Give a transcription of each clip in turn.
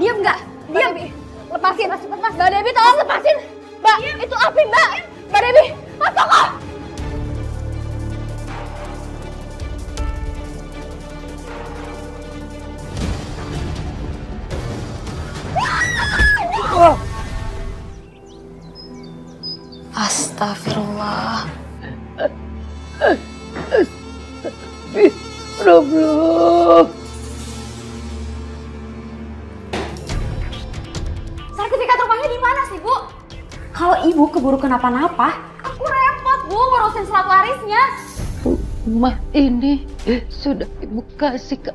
Diam nggak? Diam. Lepasin. Mbak Debbie tolong lepasin. Mbak, itu api Mbak. Mbak Debbie, apa kok? Astagfirullah. Astagfirullah. Sertifikat rumahnya di mana sih, Bu? Kalau Ibu keburu kenapa-napa, aku repot, Bu, ngurusin surat warisnya. Rumah ini sudah Ibu kasih ke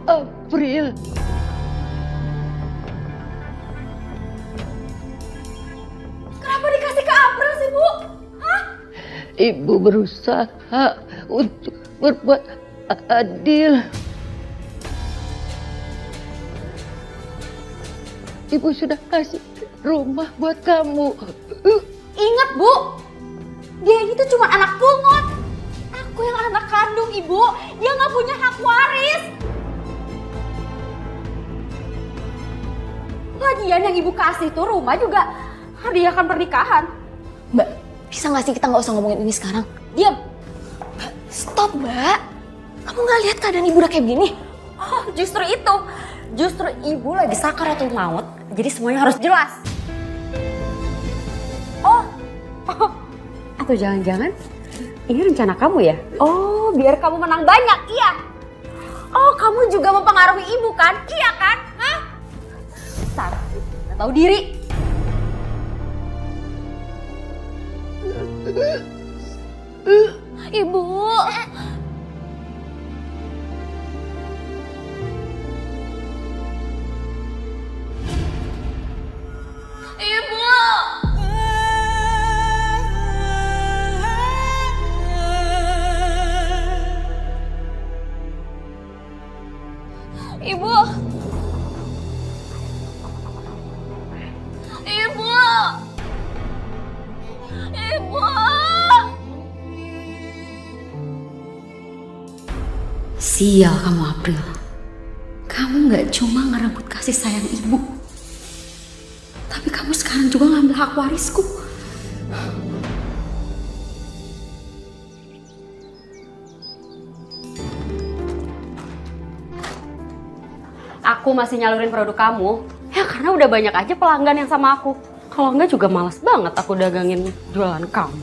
April. Kenapa dikasih ke April sih, Bu? Hah? Ibu berusaha untuk berbuat adil. Ibu sudah kasih rumah buat kamu. Ingat, Bu, dia ini tuh cuma anak pungut. Aku yang anak kandung, Ibu. Dia nggak punya hak waris. Lagian yang Ibu kasih tuh rumah juga hadiahkan pernikahan. Mbak, bisa nggak sih kita nggak usah ngomongin ini sekarang? Diam. Stop, Mbak. Kamu nggak lihat keadaan Ibu udah kayak begini? Oh, justru itu. Justru Ibu lagi sakaratul maut. Jadi semuanya harus jelas. Oh. Atau jangan-jangan ini rencana kamu ya? Oh, biar kamu menang banyak, iya. Oh, kamu juga mempengaruhi Ibu kan? Iya kan? Hah? Besar, nggak tahu diri. Ibu. Ibu. Ibu. Ibu. Sial kamu, April. Kamu nggak cuma ngerebut kasih sayang Ibu, tapi kamu sekarang juga ngambil hak warisku. Aku masih nyalurin produk kamu, ya karena udah banyak aja pelanggan yang sama aku. Kalau enggak juga malas banget aku dagangin jualan kamu.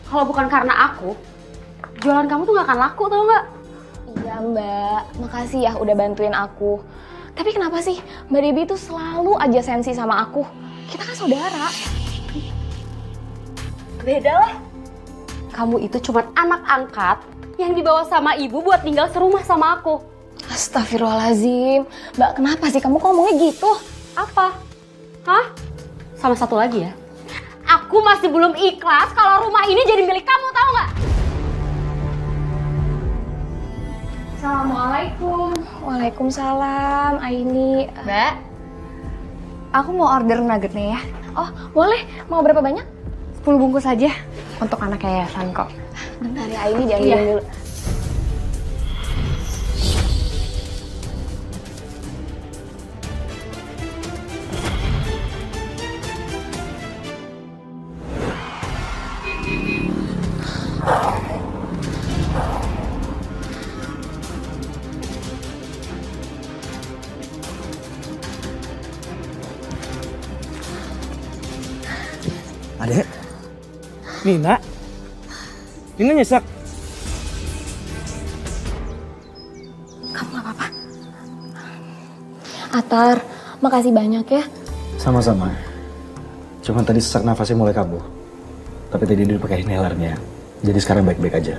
Kalau bukan karena aku, jualan kamu tuh gak akan laku, tau gak? Iya, Mbak. Makasih ya udah bantuin aku. Tapi kenapa sih Mbak Debbie tuh selalu aja sensi sama aku? Kita kan saudara. Beda lah. Kamu itu cuma anak angkat yang dibawa sama ibu buat tinggal serumah sama aku. Astagfirullahaladzim. Mbak, kenapa sih kamu kok ngomongnya gitu? Apa? Hah? Sama satu lagi ya. Aku masih belum ikhlas kalau rumah ini jadi milik kamu, tahu nggak? Assalamualaikum. Waalaikumsalam, Aini. Mbak, aku mau order nuggetnya ya. Oh, boleh. Mau berapa banyak? 10 bungkus aja untuk anak yayasan kok. Bentar ya, Aini diambilin dulu. Adek, Nina nyesek. Kamu gak apa-apa? Atar, makasih banyak ya. Sama-sama. Cuman tadi sesak nafasnya mulai kambuh. Tapi tadi dia pakai inhalernya. Jadi sekarang baik-baik aja.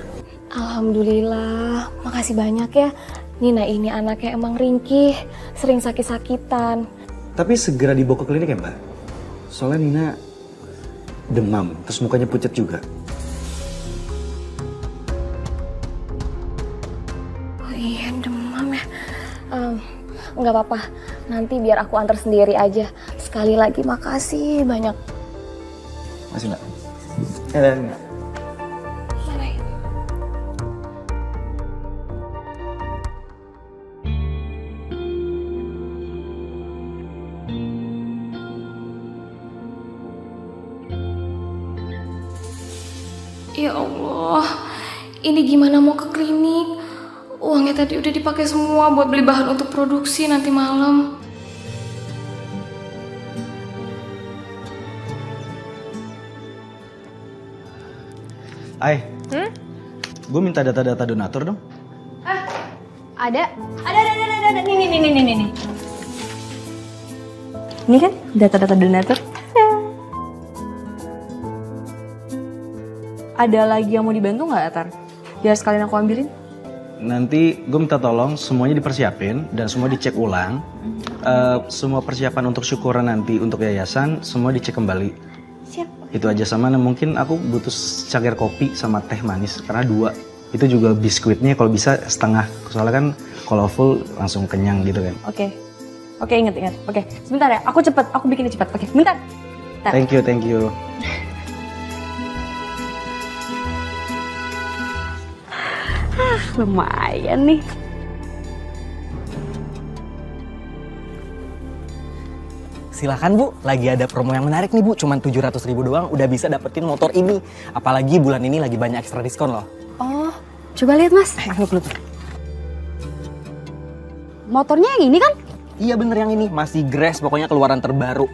Alhamdulillah, makasih banyak ya. Nina ini anaknya emang ringkih, sering sakit-sakitan. Tapi segera dibawa ke klinik ya, Mbak? Soalnya Nina demam, terus mukanya pucat juga. Oh iya, demam ya. Nggak apa-apa, nanti biar aku antar sendiri aja. Sekali lagi makasih banyak. Masih, Mbak? Nina. Mana ya? Ya Allah, ini gimana mau ke klinik? Uangnya tadi udah dipakai semua buat beli bahan untuk produksi nanti malam. Ai, gue minta data-data donatur dong. Ada. Nih. Ini kan data-data donatur. Ada lagi yang mau dibantu nggak, Atar? Biar sekalian aku ambilin. Nanti gue minta tolong semuanya dipersiapin dan semua dicek ulang. Semua persiapan untuk syukuran nanti untuk yayasan semua dicek kembali. Siap. Itu aja, sama mungkin aku butuh cangkir kopi sama teh manis karena 2. Itu juga biskuitnya kalau bisa setengah. Soalnya kan kalau full langsung kenyang gitu kan. Oke, inget. Oke, sebentar ya. Aku bikinnya cepat. Oke, bentar. Thank you. Lumayan nih. Silakan Bu, lagi ada promo yang menarik nih Bu. Cuman 700.000 doang udah bisa dapetin motor ini. Apalagi bulan ini lagi banyak ekstra diskon loh. Oh, coba lihat Mas. Peluk. Motornya yang ini kan? Iya bener yang ini, masih Grace pokoknya keluaran terbaru.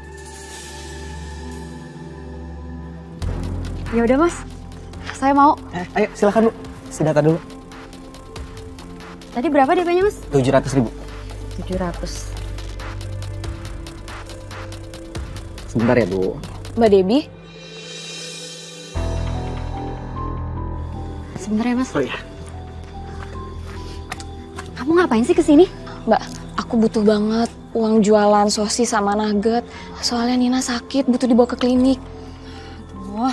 Ya udah Mas, saya mau. Ayo silakan Bu, isi data dulu. Tadi berapa DP-nya Mas? 700.000. 700. Sebentar ya Bu. Mbak Debbie, Sebentar ya Mas. Oh iya. Kamu ngapain sih kesini? Mbak, aku butuh banget uang jualan sosis sama nugget. Soalnya Nina sakit, butuh dibawa ke klinik. Oh,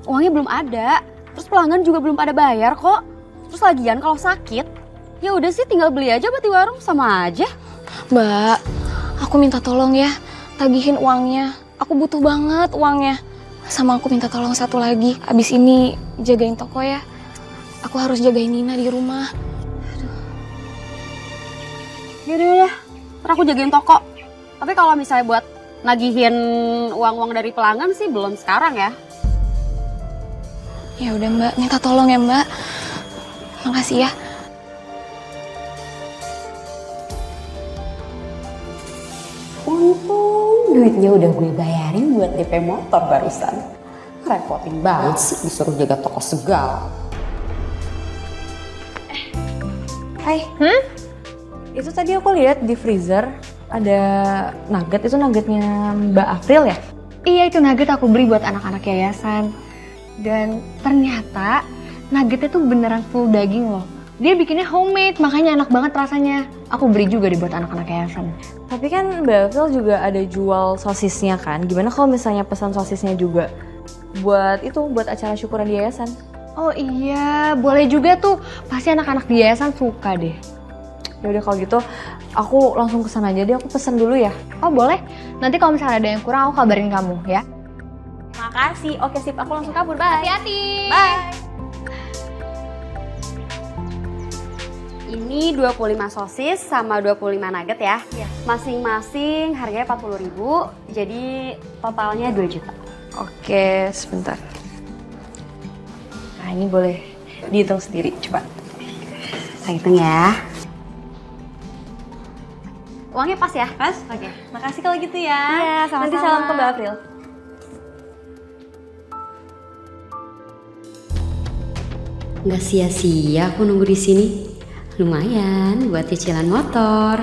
uangnya belum ada. Terus pelanggan juga belum pada bayar kok. Terus lagian kalau sakit, ya udah sih tinggal beli aja buat di warung, sama aja. Mbak, aku minta tolong ya, tagihin uangnya. Aku butuh banget uangnya. Sama aku minta tolong satu lagi, abis ini jagain toko ya. Aku harus jagain Nina di rumah. Yaudah, ntar aku jagain toko. Tapi kalau misalnya buat nagihin uang-uang dari pelanggan sih belum sekarang ya. Ya udah Mbak, minta tolong ya Mbak. Makasih ya. Untung duitnya udah gue bayarin buat DP motor barusan. Repotin banget sih disuruh jaga toko segala. Hai. Itu tadi aku lihat di freezer ada nugget. Itu nuggetnya Mbak April ya? Iya, itu nugget aku beli buat anak-anak yayasan. Dan ternyata nuggetnya tuh beneran full daging loh. Dia bikinnya homemade, makanya enak banget rasanya. Aku beli juga deh buat anak-anak yayasan. Tapi kan Mbak April juga ada jual sosisnya kan? Gimana kalau misalnya pesan sosisnya juga buat acara syukuran di yayasan? Oh iya, boleh juga tuh. Pasti anak-anak di yayasan suka deh. Ya udah kalau gitu aku langsung kesana aja deh, aku pesan dulu ya. Oh boleh, nanti kalau misalnya ada yang kurang aku kabarin kamu ya. Makasih, oke sip, aku langsung kabur, bye. Hati-hati. Bye. Ini 25 sosis sama 25 nugget ya. Iya. Masing-masing harganya 40.000, jadi totalnya 2 juta. Oke, sebentar. Nah ini boleh dihitung sendiri, coba. Saya hitung ya. Uangnya pas ya? Pas? Oke, makasih kalau gitu ya. Iya, sama-sama. Nanti salam ke Mbak April. Nggak sia-sia aku nunggu di sini. Lumayan buat cicilan motor.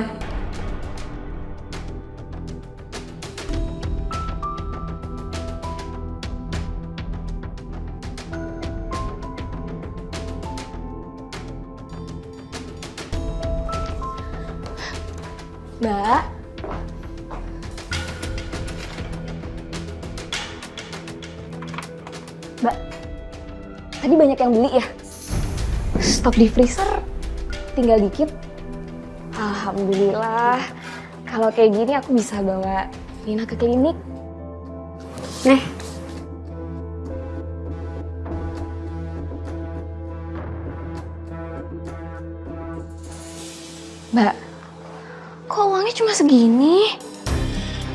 Mbak. Mbak, tadi banyak yang beli ya? Stok di freezer tinggal dikit. Alhamdulillah. Kalau kayak gini aku bisa bawa Nina ke klinik. Nih. Mbak, kok uangnya cuma segini?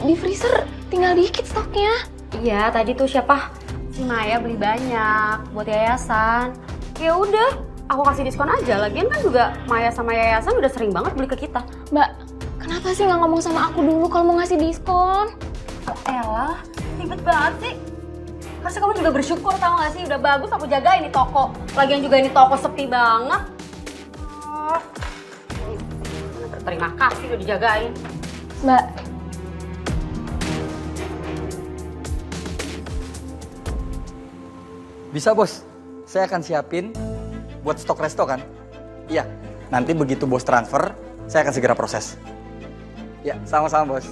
Di freezer tinggal dikit stoknya. Iya, tadi tuh siapa? Si Maya beli banyak buat yayasan. Ya udah, aku kasih diskon aja. Lagian kan juga Maya sama yayasan udah sering banget beli ke kita. Mbak, kenapa sih nggak ngomong sama aku dulu kalau mau ngasih diskon? Elah, ribet banget sih. Harusnya kamu juga bersyukur tau gak sih? Udah bagus aku jaga ini toko. Lagian juga ini toko sepi banget. Terima kasih udah dijagain. Mbak, Bisa bos, saya akan siapin buat stok resto kan? Iya, nanti begitu bos transfer, saya akan segera proses. Ya, sama-sama bos.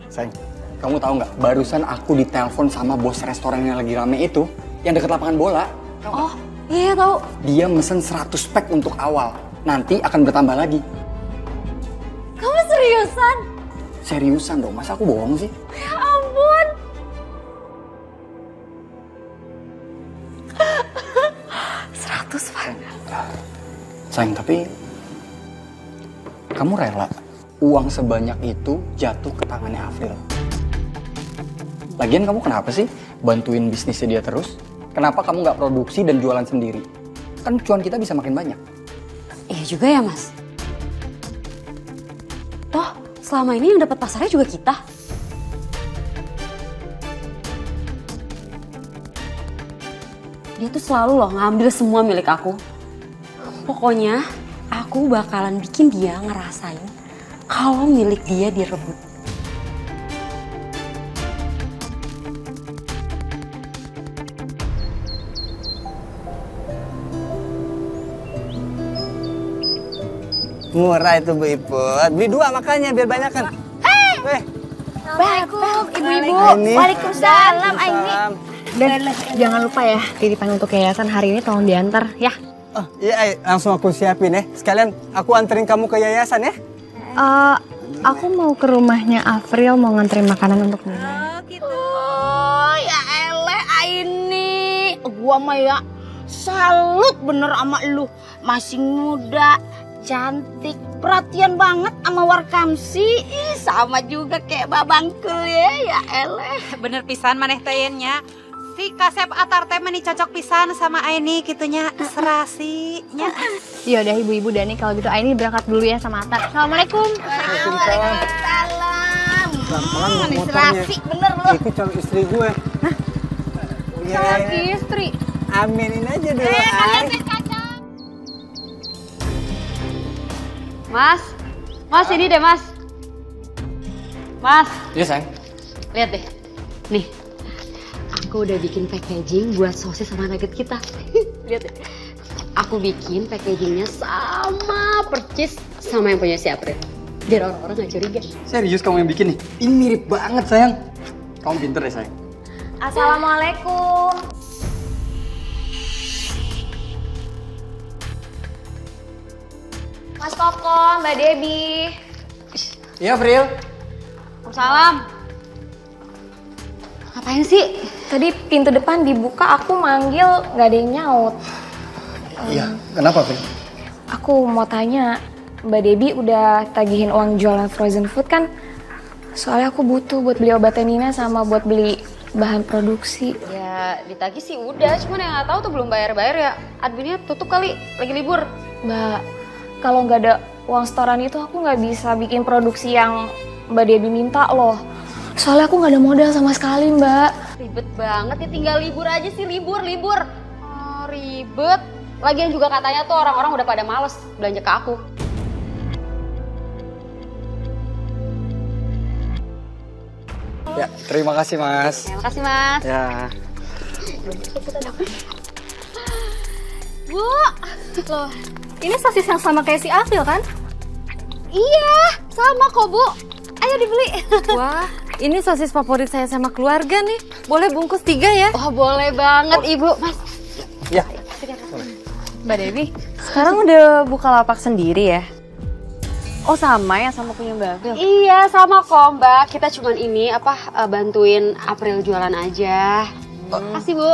Sayang, kamu tahu nggak? Barusan aku ditelepon sama bos restoran yang lagi rame itu, yang deket lapangan bola. Oh, iya tahu. Dia mesen 100 pack untuk awal, nanti akan bertambah lagi. Kamu seriusan? Seriusan dong, masa aku bohong sih? Ya ampun. Sayang, tapi kamu rela uang sebanyak itu jatuh ke tangannya Afril? Lagian kamu kenapa sih bantuin bisnisnya dia terus? Kenapa kamu nggak produksi dan jualan sendiri? Kan cuan kita bisa makin banyak. Iya juga ya mas. Toh selama ini yang dapat pasarnya juga kita. Dia tuh selalu loh ngambil semua milik aku. Pokoknya aku bakalan bikin dia ngerasain kalau milik dia direbut. Murah itu Bu Iput. Beli 2 makanya biar banyak kan. Assalamualaikum ibu-ibu. Aini. Waalaikumsalam Aini. Dan jangan lupa ya, titipan untuk yayasan hari ini tolong diantar ya. Oh iya, langsung aku siapin ya. Sekalian aku anterin kamu ke yayasan ya. Aku mau ke rumahnya Afril mau nganterin makanan untuk Nina. Oh gitu. Oh ya eleh Aini. Gua mah ya salut bener sama lu. Masih muda, cantik, perhatian banget sama Warkamsi. Ih, sama juga kayak babangkul ya eleh. Bener pisan maneh tayenya. Si Kasep Atar teh meni cocok pisan sama Aini gitunya serasinya. Yaudah ibu-ibu Dani kalau gitu Aini berangkat dulu ya sama Atar. Assalamualaikum. Waalaikumsalam. Pelan-pelan serasi bener lu. Itu calon istri gue. Hah? Calon istri. Aminin aja dulu. Mas ini deh mas. Mas, Iya sayang. lihat deh. Nih, aku udah bikin packaging buat sosis sama nugget kita. Lihat deh. Aku bikin packagingnya sama percis sama yang punya si April. Biar orang-orang gak curiga. Serius kamu yang bikin nih? Ini mirip banget sayang. Kamu pinter deh sayang. Assalamualaikum. Mas Koko, Mbak Debbie. Iya April. Salam. Ngapain sih? Tadi pintu depan dibuka, aku manggil nggak ada yang nyaut. Iya, kenapa April? Aku mau tanya, Mbak Debbie udah tagihin uang jualan frozen food kan? Soalnya aku butuh buat beli obatnya Nina sama buat beli bahan produksi. Ya ditagih sih udah, cuman yang nggak tahu tuh belum bayar-bayar ya. Adminnya tutup kali, lagi libur. Mbak, kalau nggak ada uang setoran itu aku nggak bisa bikin produksi yang Mbak Debbie minta loh. Soalnya aku nggak ada modal sama sekali Mbak. Ribet banget ya, tinggal libur aja sih, libur. Oh, ribet. Lagian juga katanya tuh orang-orang udah pada males belanja ke aku. Ya, terima kasih Mas. Terima kasih mas. Ya. Bu, loh, ini sosis yang sama kayak si April kan? Iya, sama kok Bu. Ayo dibeli. Wah, ini sosis favorit saya sama keluarga nih. Boleh bungkus 3 ya? Oh boleh banget ibu, mas. Ya. Mbak Devi, sekarang udah buka lapak sendiri ya? Oh sama ya sama punya Mbak April? Iya sama kok mbak, kita cuman ini bantuin April jualan aja. Makasih bu.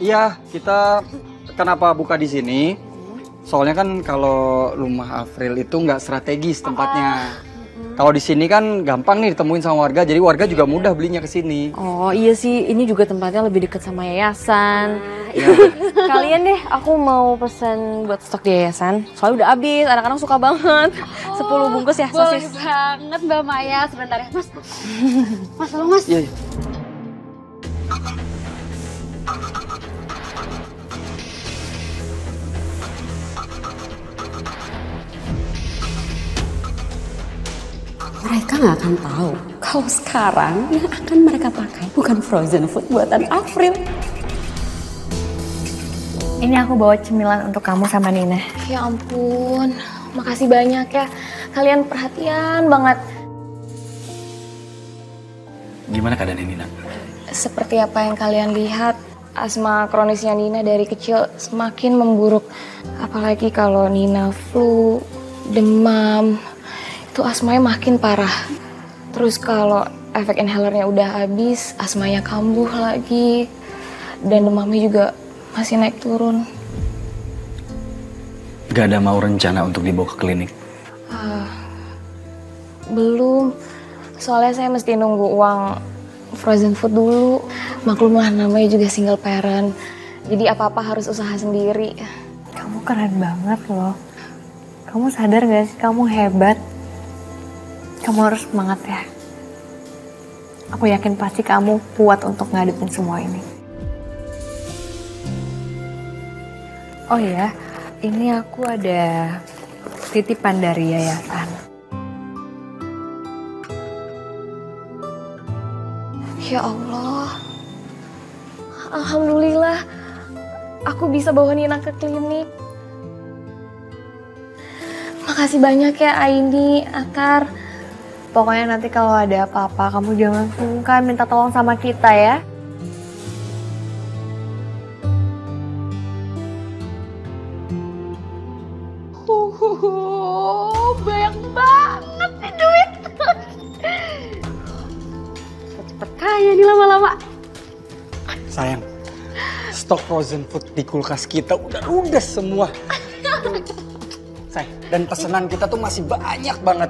Iya, kita kenapa buka di sini? Soalnya kan kalau rumah April itu nggak strategis tempatnya. Kalau di sini kan gampang nih ditemuin sama warga, jadi warga juga mudah belinya ke sini. Oh iya sih, ini juga tempatnya lebih dekat sama yayasan. Kalian deh, aku mau pesen buat stok di yayasan. Soalnya udah habis, anak-anak suka banget. 10 bungkus ya sosis. Boleh banget Mbak Maya, sebentar ya Mas. Mas, tolong Mas. Iya. Mereka nggak akan tahu kalau sekarang yang akan mereka pakai bukan frozen food buatan April. Ini aku bawa cemilan untuk kamu sama Nina. Ya ampun, makasih banyak ya. Kalian perhatian banget. Gimana keadaan Nina? Seperti apa yang kalian lihat, asma kronisnya Nina dari kecil semakin memburuk. Apalagi kalau Nina flu, demam, itu asmanya makin parah. Terus kalau efek inhalernya udah habis, asmanya kambuh lagi. Dan demamnya juga masih naik turun. Gak ada mau rencana untuk dibawa ke klinik? Belum. Soalnya saya mesti nunggu uang frozen food dulu. Maklumlah namanya juga single parent. Jadi apa-apa harus usaha sendiri. Kamu keren banget loh. Kamu sadar gak sih kamu hebat? Kamu harus semangat ya. Aku yakin pasti kamu kuat untuk ngadepin semua ini. Oh iya, ini aku ada titipan dari yayasan. Ya Allah. Alhamdulillah. Aku bisa bawa Nina ke klinik. Makasih banyak ya Aini, Akar. Pokoknya nanti kalau ada apa-apa, kamu jangan sungkan minta tolong sama kita ya. Banyak banget nih duit. Cepet kaya nih lama-lama. Sayang, stok frozen food di kulkas kita udah ludes semua. Sayang, dan pesanan kita tuh masih banyak banget.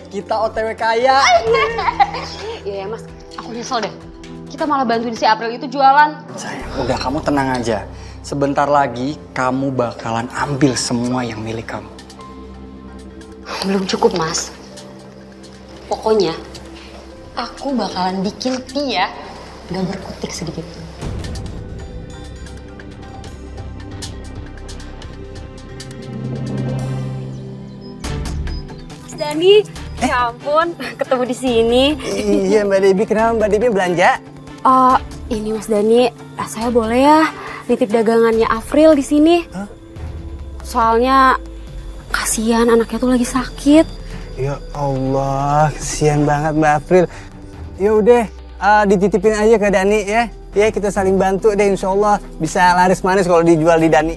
Kita OTW kaya. Iya ya Mas, aku nyesel deh. Kita malah bantuin si April itu jualan. Sayang, udah kamu tenang aja. Sebentar lagi kamu bakalan ambil semua yang milik kamu. Belum cukup Mas. Pokoknya aku bakalan bikin dia gak berkutik sedikit pun. Dani, ya ampun, ketemu di sini. Iya Mbak Debbie, kenapa Mbak Debbie belanja? Ini Mas Dani, saya boleh ya nitip dagangannya April di sini? Hah? Soalnya kasihan anaknya tuh lagi sakit. Ya Allah, kesian banget Mbak April. Ya udah, dititipin aja ke Dani ya. Ya kita saling bantu deh, insya Allah bisa laris manis kalau dijual di Dani.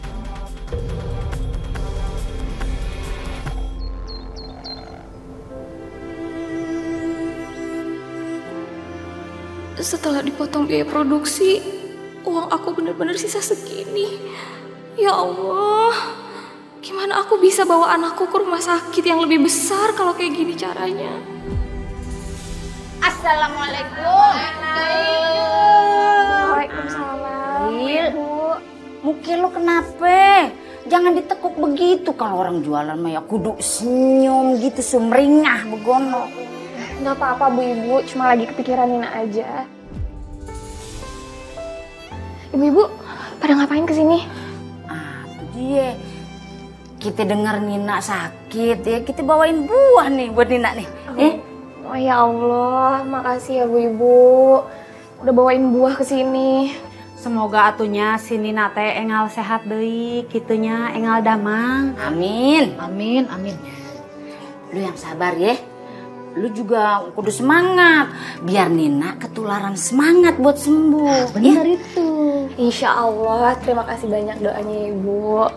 Setelah dipotong biaya produksi, uang aku benar-benar sisa segini. Ya Allah, gimana aku bisa bawa anakku ke rumah sakit yang lebih besar kalau kayak gini caranya? Assalamualaikum. Waalaikumsalam. Bu, muka lu kenapa? Jangan ditekuk begitu, kalau orang jualan mah ya kudu senyum gitu, sumringah begono. Nggak apa-apa Bu Ibu, cuma lagi kepikiran Nina aja. Ibu-ibu, pada ngapain kesini? Itu dia. Kita dengar Nina sakit ya, kita bawain buah nih buat Nina nih. Oh ya Allah, makasih ya Bu Ibu. Udah bawain buah ke sini. Semoga atunya si Nina teh engal sehat deui, kitunya engal damang. Amin. Amin, amin. Lu yang sabar ya. Lu juga kudu semangat biar Nina ketularan semangat buat sembuh. Bener itu. Insya Allah, terima kasih banyak doanya Ibu.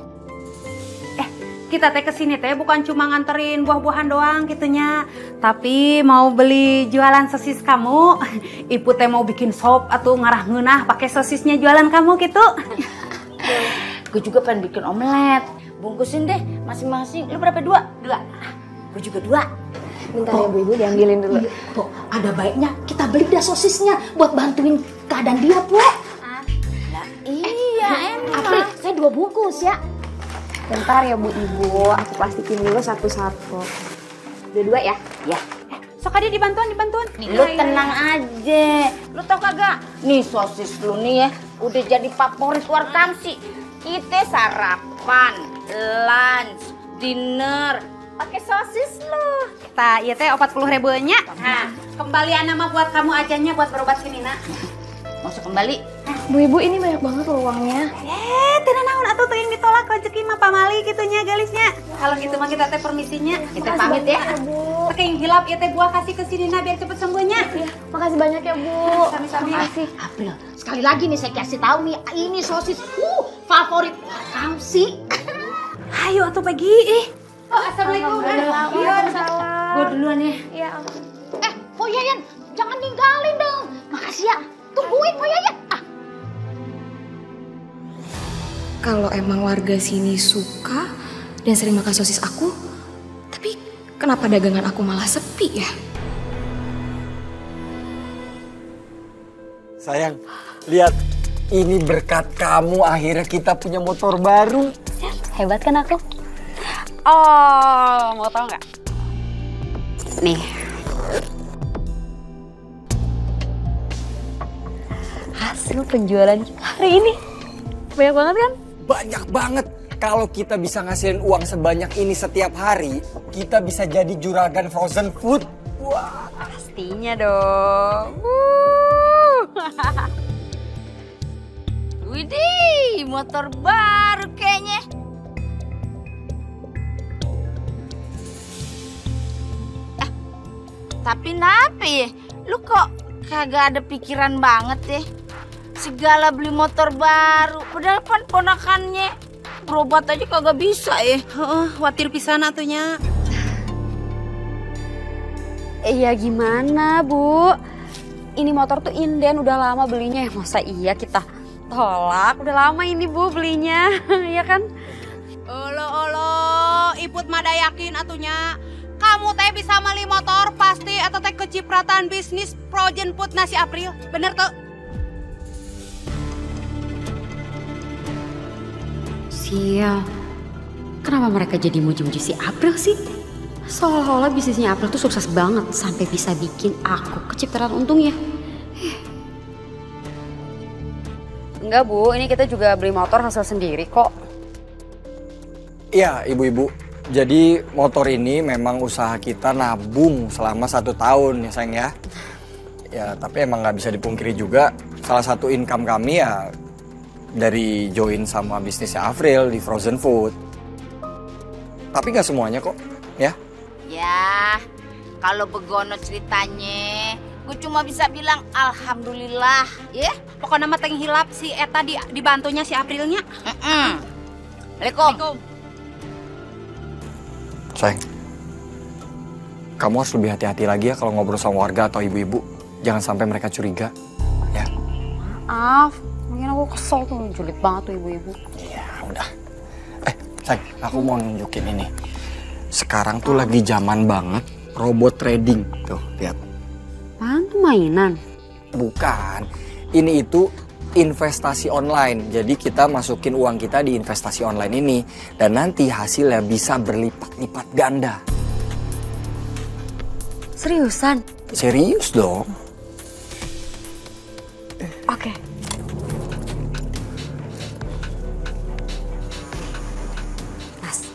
Kita teh kesini teh bukan cuma nganterin buah-buahan doang gitunya, tapi mau beli jualan sosis kamu. Ibu teh mau bikin sop atau ngarah ngeunah pakai sosisnya jualan kamu gitu. Gue juga pengen bikin omelet. Bungkusin deh masing-masing. Lu berapa? Dua? Gue juga 2. Bentar ya Bu Ibu, diambilin dulu. Tuh, ada baiknya kita beli dah sosisnya buat bantuin keadaan dia, Bu. Iya, April, saya 2 bungkus ya. Bentar ya Bu Ibu, aku plastikin dulu satu-satu. Dua-dua ya? Ya. Sok aja dibantuin. Lu tenang aja. Lu tau kagak? Nih sosis lu nih ya, udah jadi favorit warkam sih. Kita sarapan, lunch, dinner, pakai sosis lu. Tah, iya teh 40.000 nya. Nah, Kembalian nama buat kamu ajanya buat berobat si Nina. masuk kembali. Bu Ibu, ini banyak banget loh uangnya. Tenang naon atuh teu yang ditolak rezeki mah pamali gitunya galisnya. Kalau gitu mah kita teh permisinya. Kita pamit ya. Bu. Pakai yang hilap ya teh gua kasih ke si Nina biar cepet sembuhnya. Iya, makasih banyak ya Bu. Sami-sami. Makasih. April, sekali lagi nih saya kasih tahu nih, ini sosis favorit warkam sih. Ayo atuh pagi. Oh, assalamualaikum. Waalaikumsalam. Gua duluan ya. Iya. Po Yayan, jangan ninggalin dong. Makasih ya. Tungguin Po Yayan. Kalau emang warga sini suka dan sering makan sosis aku, tapi kenapa dagangan aku malah sepi ya? Sayang, lihat. Ini berkat kamu akhirnya kita punya motor baru. Hebat kan aku? Oh, mau tau nggak? Nih. Hasil penjualan hari ini. Banyak banget kan? Banyak banget. Kalau kita bisa ngasilin uang sebanyak ini setiap hari, kita bisa jadi juragan frozen food. Wah, Pastinya dong. Widih, motor baru kayaknya. Tapi kenapa ya? Lu kok kagak ada pikiran banget ya? Segala beli motor baru, padahal kan ponakannya berobat aja kagak bisa ya. Khawatir pisan atunya. Iya gimana Bu? Ini motor tuh inden udah lama belinya ya. Masa iya kita tolak? Udah lama ini Bu belinya. Iya kan? Olo, iput mada yakin atunya. Kamu teh bisa beli motor pasti atau teh kecipratan bisnis frozen food nasi April. Bener tuh? Sial. Kenapa mereka jadi muji-muji si April sih? Seolah-olah bisnisnya April tuh sukses banget sampai bisa bikin aku kecipratan untungnya. Enggak Bu, ini kita juga beli motor hasil sendiri kok. iya ibu-ibu. Jadi motor ini memang usaha kita nabung selama 1 tahun ya sayang ya. Ya tapi emang nggak bisa dipungkiri juga salah satu income kami ya dari join sama bisnisnya April di frozen food. Tapi nggak semuanya kok ya. Ya, kalau begono ceritanya, gue cuma bisa bilang alhamdulillah ya. Pokoknya mah teng hilap si Eta dibantunya si Aprilnya. Assalamualaikum. Sayang, kamu harus lebih hati-hati lagi ya kalau ngobrol sama warga atau ibu-ibu. Jangan sampai mereka curiga, ya. Maaf, mungkin aku kesel tuh, julid banget tuh ibu-ibu. Iya, udah. Sayang, aku mau nunjukin ini. Sekarang tuh lagi zaman banget robot trading. Tuh, lihat. Apaan tuh mainan? Bukan, ini itu investasi online. Jadi kita masukin uang kita di investasi online ini. Dan nanti hasilnya bisa berlipat-lipat ganda. Seriusan? Serius dong. Oke. Mas,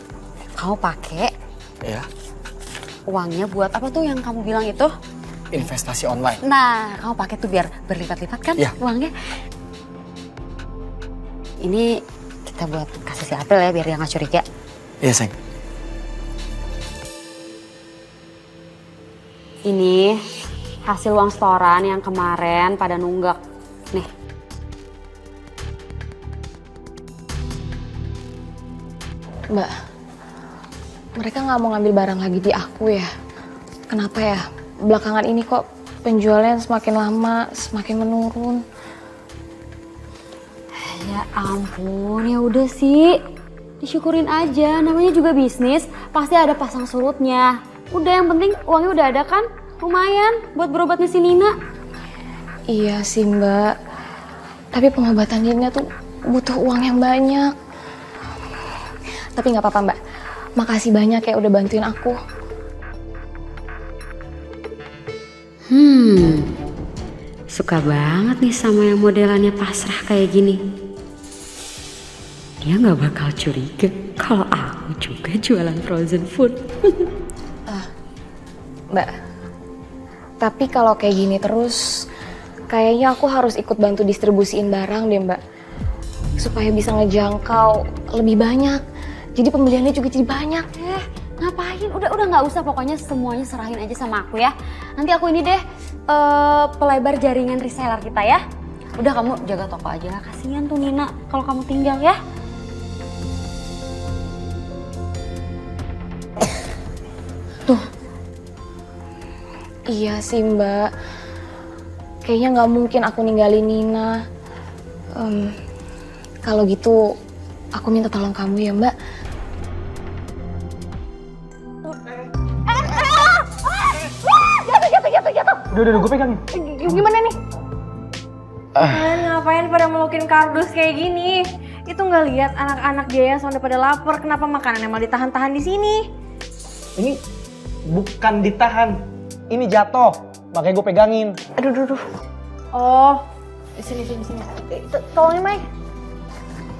kamu pakai Ya, uangnya buat apa tuh yang kamu bilang itu? investasi online. Nah, kamu pakai tuh biar berlipat-lipat kan Iya. uangnya. Ini kita buat kasih si April ya biar dia nggak curiga. Iya, sayang. Ini hasil uang setoran yang kemarin pada nunggak. Nih. Mbak, mereka nggak mau ngambil barang lagi di aku ya. Kenapa ya? Belakangan ini kok penjualan semakin lama, semakin menurun. Ya ampun, ya udah sih. Disyukurin aja, namanya juga bisnis, pasti ada pasang surutnya. Udah, yang penting uangnya udah ada kan? Lumayan buat berobatnya si Nina. Iya sih Mbak, tapi pengobatan Nina tuh butuh uang yang banyak. Tapi nggak apa-apa Mbak, makasih banyak ya udah bantuin aku. Suka banget nih sama yang modelannya pasrah kayak gini. Dia nggak bakal curiga kalau aku juga jualan frozen food. Mbak, tapi kalau kayak gini terus, kayaknya aku harus ikut bantu distribusiin barang deh Mbak. Supaya bisa ngejangkau lebih banyak. Jadi pembeliannya juga jadi banyak. Ngapain? Udah nggak usah, pokoknya semuanya serahin aja sama aku ya. Nanti aku ini deh pelebar jaringan reseller kita ya. Udah, kamu jaga toko aja lah. Kasihan tuh Nina kalau kamu tinggal ya. Iya sih Mbak, kayaknya nggak mungkin aku ninggalin Nina. Kalau gitu, aku minta tolong kamu ya Mbak. Jatuh. Udah, gue pegangin. Gimana nih? Kalian ngapain pada melukin kardus kayak gini? Itu nggak lihat anak-anak yayasan udah pada lapar, kenapa makanannya malah ditahan-tahan di sini? Ini bukan ditahan, ini jatuh. Makanya gue pegangin. Aduh. Oh, sini. Tolongin Mai.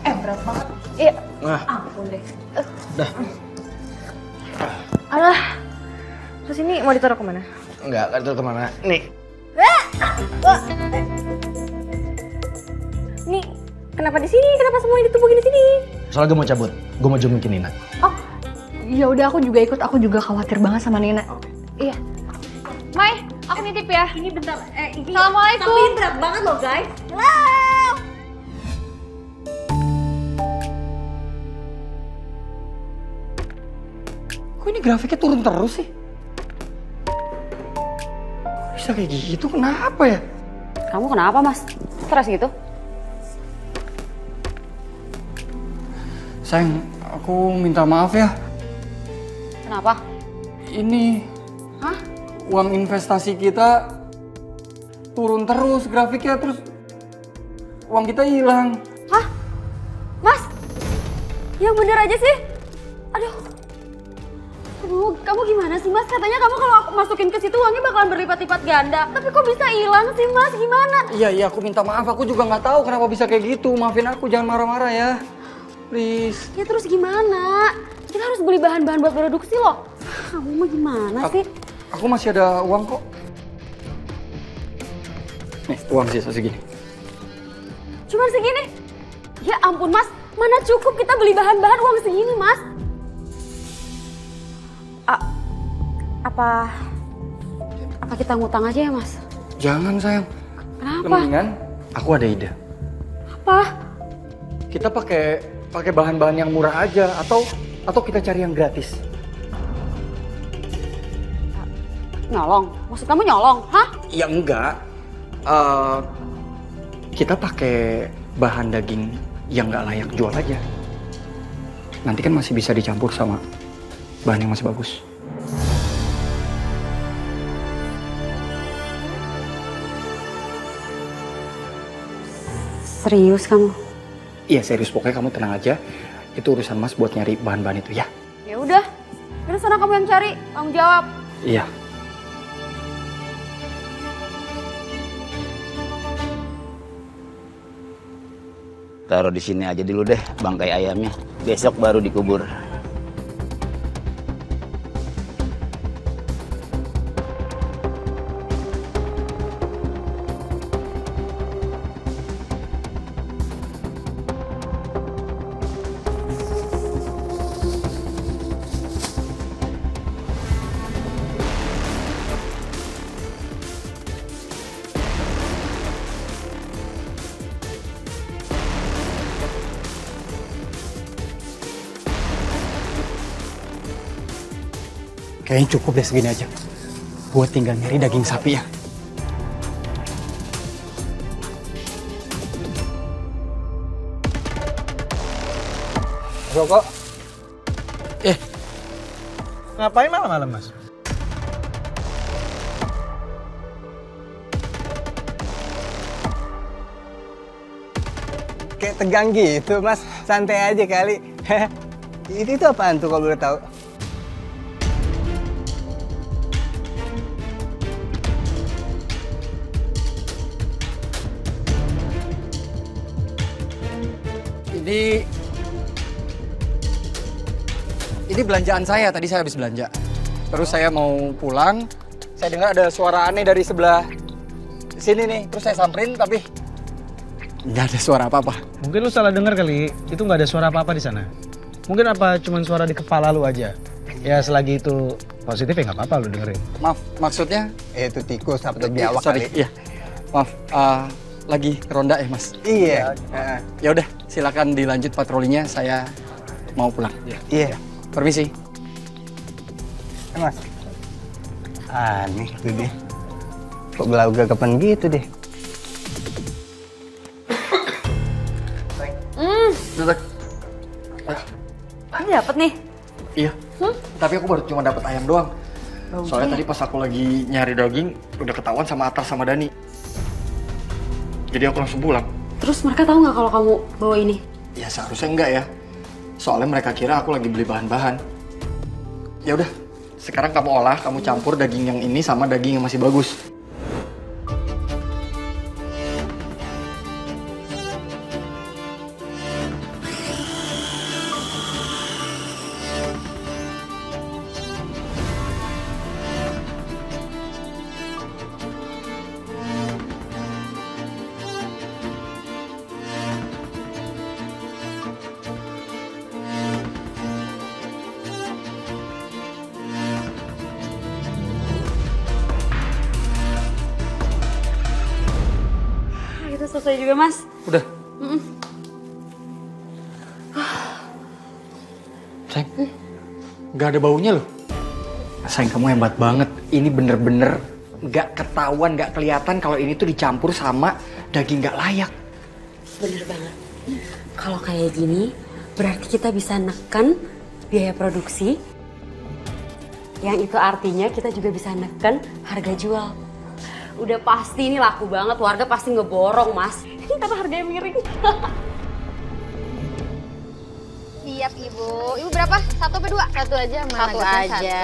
Berat banget. Iya. Nah. Ampun deh. Dah. Alah. Terus ini mau ditaruh kemana? Enggak tahu kemana. Nih. Nih, kenapa di sini? Kenapa semuanya ditumpukin di sini? Soalnya gue mau cabut. Gue mau jengukin Nina. Oh, ya udah, aku juga ikut. Aku juga khawatir banget sama Nina. Iya. Mai, aku nitip ya. Ini bentar. Assalamualaikum. Tapi berat banget loh guys. Kok ini grafiknya turun terus sih? Bisa kayak gitu, kenapa ya? Kamu kenapa Mas? Stres gitu? Sayang, aku minta maaf ya. Kenapa? Ini uang investasi kita turun terus grafiknya, terus uang kita hilang. Hah? Mas? Yang bener aja sih? Aduh, kamu gimana sih Mas? Katanya kamu kalau aku masukin ke situ uangnya bakalan berlipat-lipat ganda. Tapi kok bisa hilang sih Mas? Gimana? Iya, aku minta maaf. Aku juga nggak tahu kenapa bisa kayak gitu. Maafin aku, jangan marah-marah ya. Please. Ya terus gimana? Kita harus beli bahan-bahan buat produksi loh. Kamu mah gimana sih? Aku masih ada uang kok. Nih, uang sisa segini. Cuma segini? Ya ampun Mas, mana cukup kita beli bahan-bahan uang segini Mas? Apa kita ngutang aja ya Mas? Jangan sayang. Kenapa? Mendingan aku ada ide. Apa? Kita pakai bahan-bahan yang murah aja atau kita cari yang gratis. Nyolong? Maksud kamu nyolong? Hah? Ya enggak. Kita pakai bahan daging yang nggak layak jual aja. Nanti kan masih bisa dicampur sama bahan yang masih bagus. Serius kamu? Iya serius, pokoknya kamu tenang aja. Itu urusan Mas buat nyari bahan-bahan itu ya. Ya udah. Terus sana kamu yang cari, tanggung jawab. Iya. Taruh di sini aja dulu deh bangkai ayamnya. Besok baru dikubur. Kayaknya cukup deh segini aja. Gue tinggal nyari daging sapi ya. Rokok. Ngapain malam-malam Mas? kayak tegang gitu, Mas. Santai aja kali. Itu apaan tuh kalau boleh tahu? Ini belanjaan saya, tadi saya habis belanja. Terus saya mau pulang, saya dengar ada suara aneh dari sebelah sini nih. Terus saya samperin, tapi nggak ada suara apa-apa. Mungkin lu salah dengar kali, itu nggak ada suara apa-apa di sana. Mungkin apa cuman suara di kepala lu aja. Ya selagi itu positif ya nggak apa-apa lu dengerin. Maaf, maksudnya? Itu tikus atau biawak sorry, kali. iya. Maaf, lagi ronda ya, Mas? Iya. Ya udah, silakan dilanjut patrolinya. Saya mau pulang. Iya. Permisi. Mas. Aneh tuh dia. Kok gelagapan gitu deh. Duduk. Ini dapet nih. Iya. Tapi aku baru cuma dapat ayam doang. Soalnya tadi pas aku lagi nyari daging, udah ketahuan sama Atar sama Dani. Jadi aku langsung pulang. Terus mereka tahu nggak kalau kamu bawa ini? Ya seharusnya enggak ya. Soalnya mereka kira aku lagi beli bahan-bahan. Ya udah, sekarang kamu olah, kamu campur daging yang ini sama daging yang masih bagus. Itu selesai juga, Mas. Udah. Sayang, nggak ada baunya loh. Sayang, kamu hebat banget. Ini bener-bener nggak ketahuan, nggak kelihatan kalau ini tuh dicampur sama daging nggak layak. Bener banget. Kalau kayak gini, berarti kita bisa neken biaya produksi. Yang itu artinya kita juga bisa neken harga jual. Udah pasti ini laku banget, warga pasti ngeborong, Mas. Ini karena harganya miring. Siap, Ibu. Ibu berapa? 1 apa 2? 1 aja. Satu aja.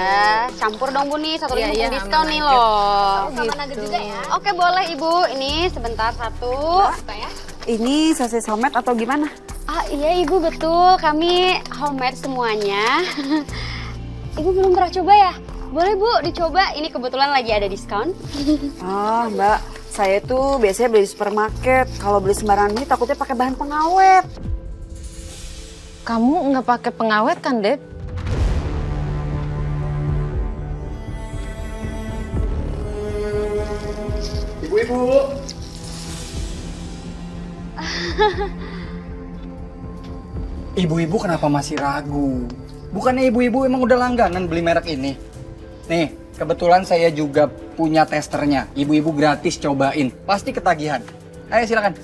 Campur dong, Bu, nih. 1 ribu diskon nih loh. Sama nugget juga ya. Oke, boleh, Ibu. Ini sebentar 1. Ya. Ini sosis homemade atau gimana? Ah, iya, Ibu, betul. Kami homemade semuanya. Ibu belum pernah coba ya? Boleh, Bu, dicoba. Ini kebetulan lagi ada diskon. Oh, Mbak. Saya tuh biasanya beli di supermarket. Kalau beli sembarangan ini takutnya pakai bahan pengawet. Kamu nggak pakai pengawet kan, Dep? Ibu-ibu. Ibu-ibu kenapa masih ragu? Bukannya ibu-ibu emang udah langganan beli merek ini? Nih, kebetulan saya juga punya testernya. Ibu-ibu gratis cobain. Pasti ketagihan. Ayo silakan.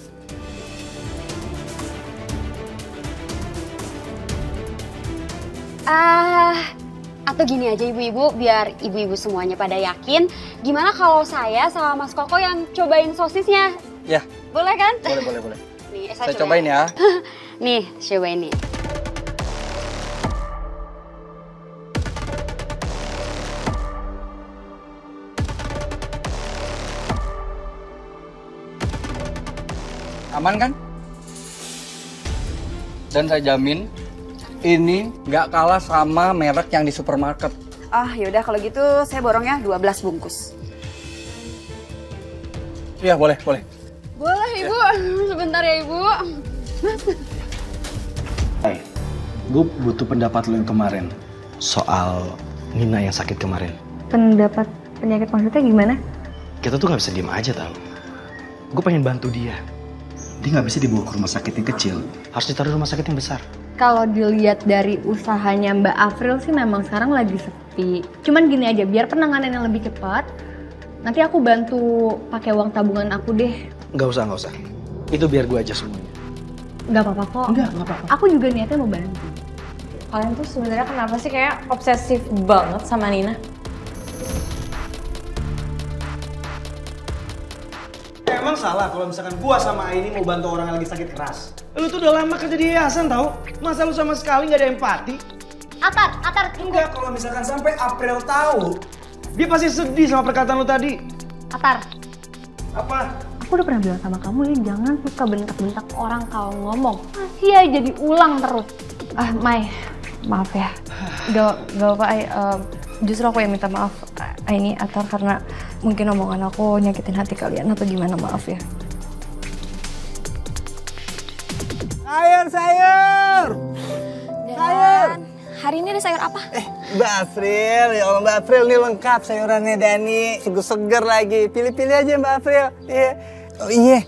Atau gini aja ibu-ibu, biar ibu-ibu semuanya pada yakin. Gimana kalau saya sama Mas Koko yang cobain sosisnya? Ya. Boleh kan? Boleh. Nih, Saya cobain ya. Nih, cobain nih. Aman kan? Dan saya jamin ini nggak kalah sama merek yang di supermarket. Ah, yaudah kalau gitu saya borongnya 12 bungkus. Iya, boleh. Boleh, Ibu. Sebentar ya, Ibu. Hai, gue butuh pendapat lo yang kemarin soal Nina yang sakit kemarin. Pendapat penyakit maksudnya gimana? Kita tuh nggak bisa diem aja tau. Gue pengen bantu dia. Dia nggak bisa dibawa ke rumah sakit yang kecil, harus ditaruh di rumah sakit yang besar. Kalau dilihat dari usahanya Mbak Afril sih memang sekarang lagi sepi. Cuman gini aja, biar penanganannya lebih cepat, nanti aku bantu pakai uang tabungan aku deh. Nggak usah. Itu biar gue aja semuanya. Nggak apa-apa kok. Nggak apa-apa. Aku juga niatnya mau bantu. Kalian tuh sebenarnya kenapa sih kayak obsesif banget sama Nina? Emang salah kalau misalkan gua sama Aini mau bantu orang yang lagi sakit keras? Lu tuh udah lama kerja di yayasan tau? Masa lu sama sekali gak ada empati? Atar, tunggu. Enggak, kalau misalkan sampai April tahu, dia pasti sedih sama perkataan lu tadi. Atar, Apa? aku udah pernah bilang sama kamu ya, jangan suka bentak-bentak orang kalau ngomong. Masih aja diulang terus. Mai, maaf ya. Gak apa, justru aku yang minta maaf ini Atar karena mungkin omongan aku nyakitin hati kalian atau gimana, maaf ya. Sayur! Hari ini ada sayur apa? Mbak April, ya Allah Mbak April, ini lengkap sayurannya Dani. Seger lagi, pilih-pilih aja Mbak April. Iya. Oh iya,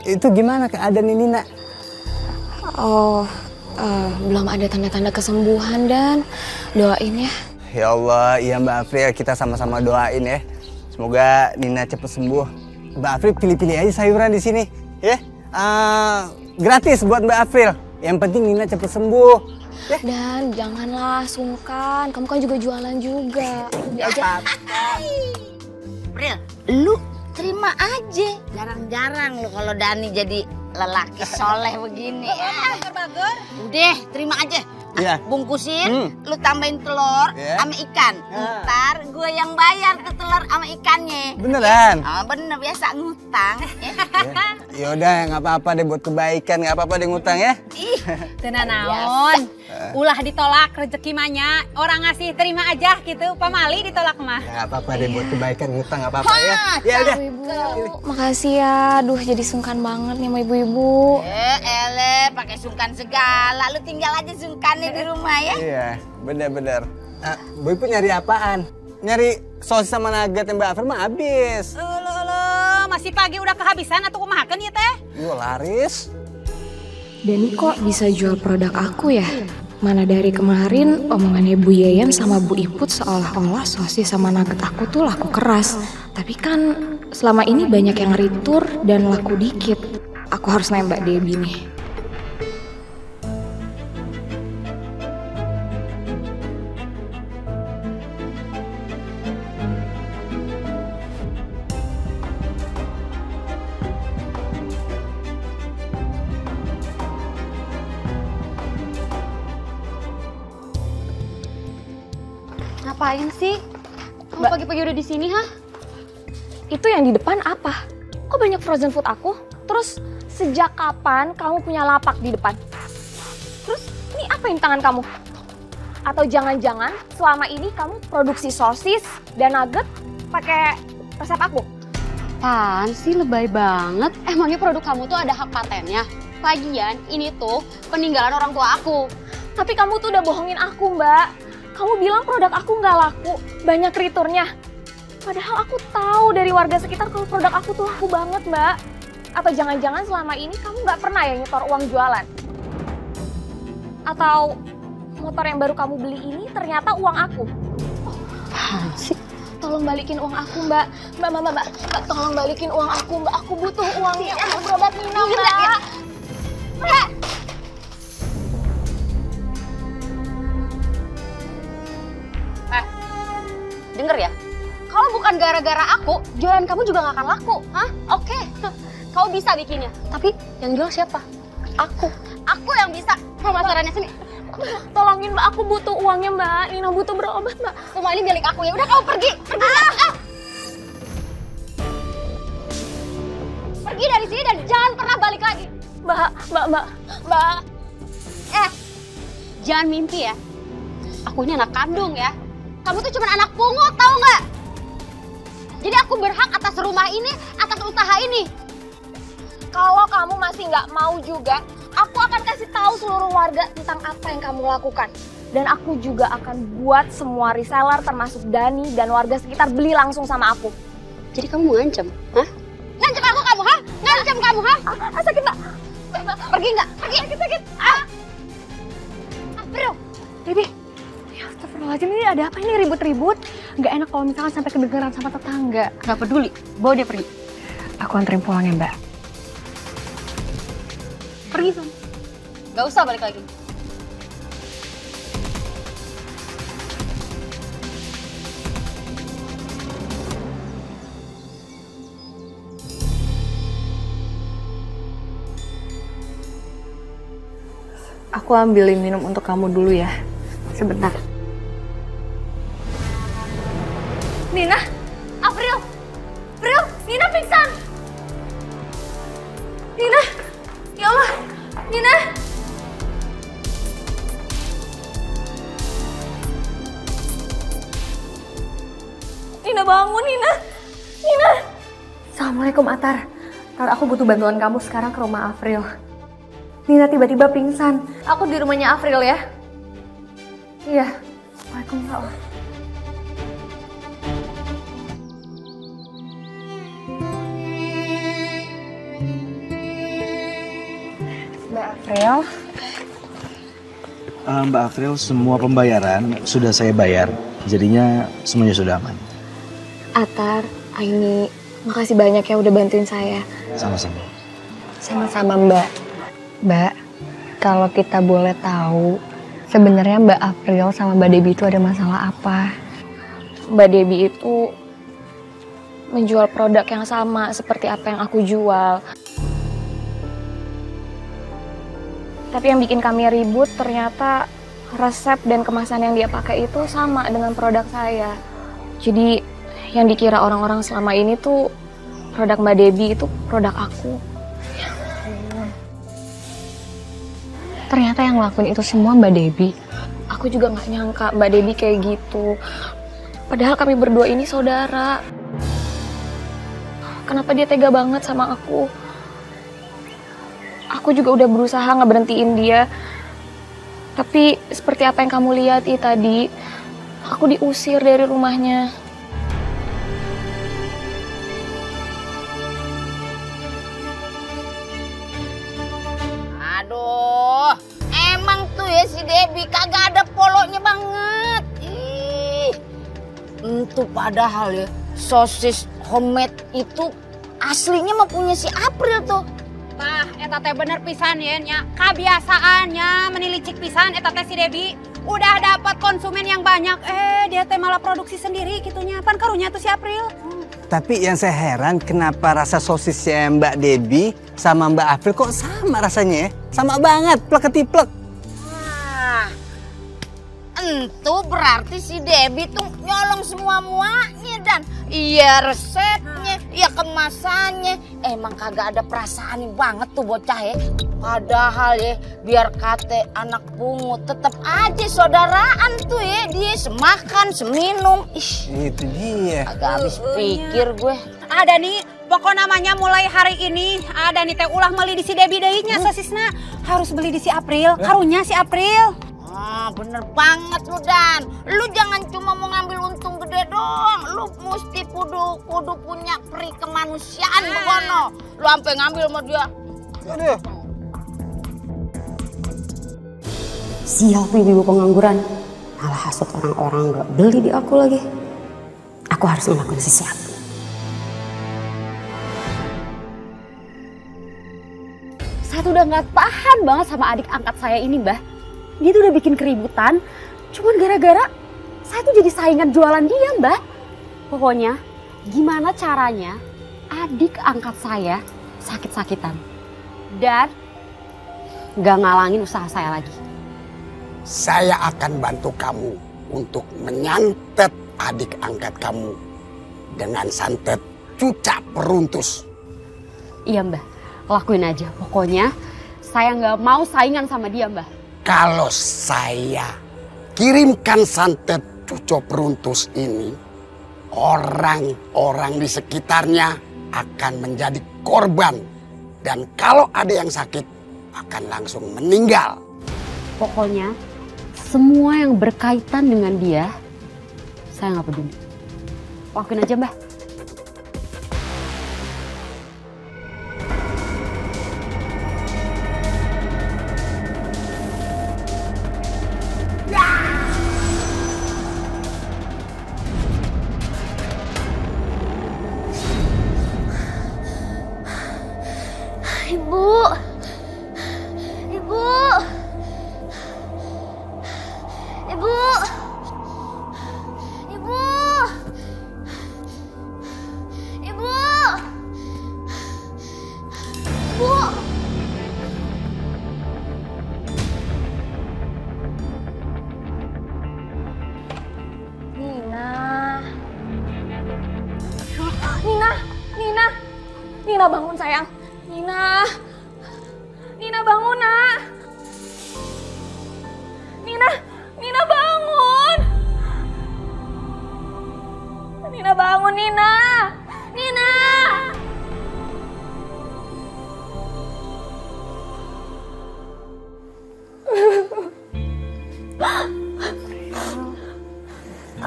itu gimana keadaan ini nak? Belum ada tanda-tanda kesembuhan dan doain ya. Ya Allah, iya Mbak April, kita sama-sama doain ya. Semoga Nina cepet sembuh. Mbak April pilih-pilih aja sayuran di sini, ya. Gratis buat Mbak April. Yang penting Nina cepet sembuh. Ya. Dan janganlah sungkan, kamu kan juga jualan juga. Udah aja. April, lu terima aja. Jarang-jarang lu kalau Dani jadi lelaki soleh begini. Udah, terima aja. Iya. Bungkusin, lu tambahin telur sama ikan. Ntar gue yang bayar ke telur sama ikannya. Beneran? Oh, bener, biasa ngutang. Yaudah, nggak apa-apa deh buat kebaikan, nggak apa-apa deh ngutang ya. Tenan naon. Ulah ditolak rezeki manya, orang ngasih terima aja gitu. Pamali ditolak mah. Nggak apa-apa deh buat kebaikan ngutang, nggak apa-apa ya. Ya udah. Ibu, makasih ya. Aduh, jadi sungkan banget nih sama ibu-ibu. Pakai sungkan segala. Lu tinggal aja sungkannya di rumah ya. Iya, bener-bener. Bu Ibu nyari apaan? Nyari sosis sama nugget yang Mbak April mah habis. Masih pagi udah kehabisan atau kumahakeun ya teh? Yo laris. Dani kok bisa jual produk aku ya? Mana dari kemarin omongannya Bu Yayan sama Bu Iput seolah-olah sosis sama nugget aku tuh laku keras. Tapi kan selama ini banyak yang retur dan laku dikit. Aku harus nembak Debbie nih. Ngapain sih? Kamu pagi-pagi udah di sini, ha? Itu yang di depan apa? Kok banyak frozen food aku? Terus sejak kapan kamu punya lapak di depan? Terus ini apa yang di tangan kamu? Atau jangan-jangan selama ini kamu produksi sosis dan nugget pakai resep aku? Apaan sih, lebay banget. Emangnya produk kamu tuh ada hak patennya? Lagian ini tuh peninggalan orang tua aku. Tapi kamu tuh udah bohongin aku, Mbak. Kamu bilang produk aku nggak laku, banyak returnya. Padahal aku tahu dari warga sekitar kalau produk aku tuh laku banget, Mbak. Atau jangan-jangan selama ini kamu nggak pernah ya nyetor uang jualan? Atau motor yang baru kamu beli ini ternyata uang aku? Apaan sih? Tolong balikin uang aku, Mbak. Mbak, tolong balikin uang aku, Mbak. Aku butuh uangnya untuk berobat Nina, Mbak. Mbak. Denger ya, kalau bukan gara-gara aku, jualan kamu juga gak akan laku. Hah? Oke, kau bisa bikinnya. Tapi yang jual siapa? Aku. Aku yang bisa pemasarannya sini. Tolongin, Mbak. Aku butuh uangnya, Mbak. Nina butuh berobat, Mbak. Semua ini milik aku ya. Udah kau pergi. Pergi dari sini dan jangan pernah balik lagi. Mbak. Jangan mimpi ya. Aku ini anak kandung ya. Kamu tuh cuma anak pungut, tahu nggak? Jadi aku berhak atas rumah ini, atas usaha ini. Kalau kamu masih nggak mau juga, aku akan kasih tahu seluruh warga tentang apa yang kamu lakukan. Dan aku juga akan buat semua reseller termasuk Dani dan warga sekitar beli langsung sama aku. Jadi kamu ngancam, hah? Ngancam aku kamu, hah? Ngancam kamu, hah? Sakit, Mbak. Pergi nggak? Pergi. Sakit. Bro, Debbie. Astagfirullahaladzim, ini ada apa ini ribut-ribut? Nggak enak kalau misalkan sampai kedengeran sama tetangga. Nggak peduli, bawa dia pergi. Aku anterin pulang ya, Mbak. Pergi sana. Nggak usah balik lagi. Aku ambilin minum untuk kamu dulu ya. Sebentar. Nina, April, Nina pingsan. Nina, ya Allah, Nina. Nina bangun, Nina. Assalamualaikum Atar. Tar, aku butuh bantuan kamu sekarang ke rumah April. Nina tiba-tiba pingsan. Aku di rumahnya April ya. Iya. Waalaikumsalam. Mbak April. Mbak April, semua pembayaran sudah saya bayar. Jadinya semuanya sudah aman. Atar, Aini, makasih banyak ya udah bantuin saya. Sama-sama. Sama-sama Mbak. Mbak, kalau kita boleh tahu, sebenarnya Mbak April sama Mbak Debbie itu ada masalah apa? Mbak Debbie itu menjual produk yang sama seperti apa yang aku jual. Tapi yang bikin kami ribut ternyata resep dan kemasan yang dia pakai itu sama dengan produk saya. Jadi yang dikira orang-orang selama ini tuh produk Mbak Debbie itu produk aku. Ternyata yang ngelakuin itu semua Mbak Debbie. Aku juga gak nyangka Mbak Debbie kayak gitu. Padahal kami berdua ini saudara. Kenapa dia tega banget sama aku? Aku juga udah berusaha ngeberhentiin dia. Tapi seperti apa yang kamu lihat tadi, aku diusir dari rumahnya. Aduh, emang tuh ya si Debbie kagak ada polonya banget. Ih, itu padahal ya sosis homemade itu aslinya mah punya si April tuh. Tah, eta teh bener pisan ya, nya. Kebiasaannya menilicik pisan eta teh si Debbie. Udah dapat konsumen yang banyak, dia teh malah produksi sendiri gitunya. Pan karunya tuh si April. Tapi yang saya heran kenapa rasa sosisnya Mbak Debbie sama Mbak April kok sama rasanya ya? Sama banget, plek-ketiplek. Nah, itu berarti si Debbie tuh nyolong semua muanya dan iya resepnya, iya kemasannya. Emang kagak ada perasaan banget tuh bocah ya. Padahal ya biar kate anak pungut tetap aja saudaraan tuh ya. Dia semakan, seminum. Ih, itu dia. Agak habis pikir gue. Ada nih, pokok namanya mulai hari ini ada nih teh ulah beli di si Debbie deui-nya sosisna. Harus beli di si April, karunya si April. Ah, bener banget lu Dan. Lu jangan cuma mau ngambil untung gede dong. Lu mesti kudu punya peri kemanusiaan begono. Lu sampai ngambil sama dia. Aduh. Sial tuh ibu pengangguran. Malah hasut orang-orang gak beli di aku lagi. Aku harus ngelakuin sesuatu. Saya tuh udah gak tahan banget sama adik angkat saya ini, Mbah. Dia tuh udah bikin keributan. Cuman gara-gara saya tuh jadi saingan jualan dia, Mbah. Pokoknya gimana caranya adik angkat saya sakit-sakitan. Dan gak ngalangin usaha saya lagi. Saya akan bantu kamu untuk menyantet adik angkat kamu dengan santet cucak peruntus. Iya Mbah, lakuin aja. Pokoknya saya nggak mau saingan sama dia Mbah. Kalau saya kirimkan santet cucok peruntus ini, orang-orang di sekitarnya akan menjadi korban. Dan kalau ada yang sakit, akan langsung meninggal. Pokoknya semua yang berkaitan dengan dia, saya nggak peduli. Lakuin aja Mbah. Nina bangun sayang. Nina bangun nak. Nina bangun. Nina bangun Nina.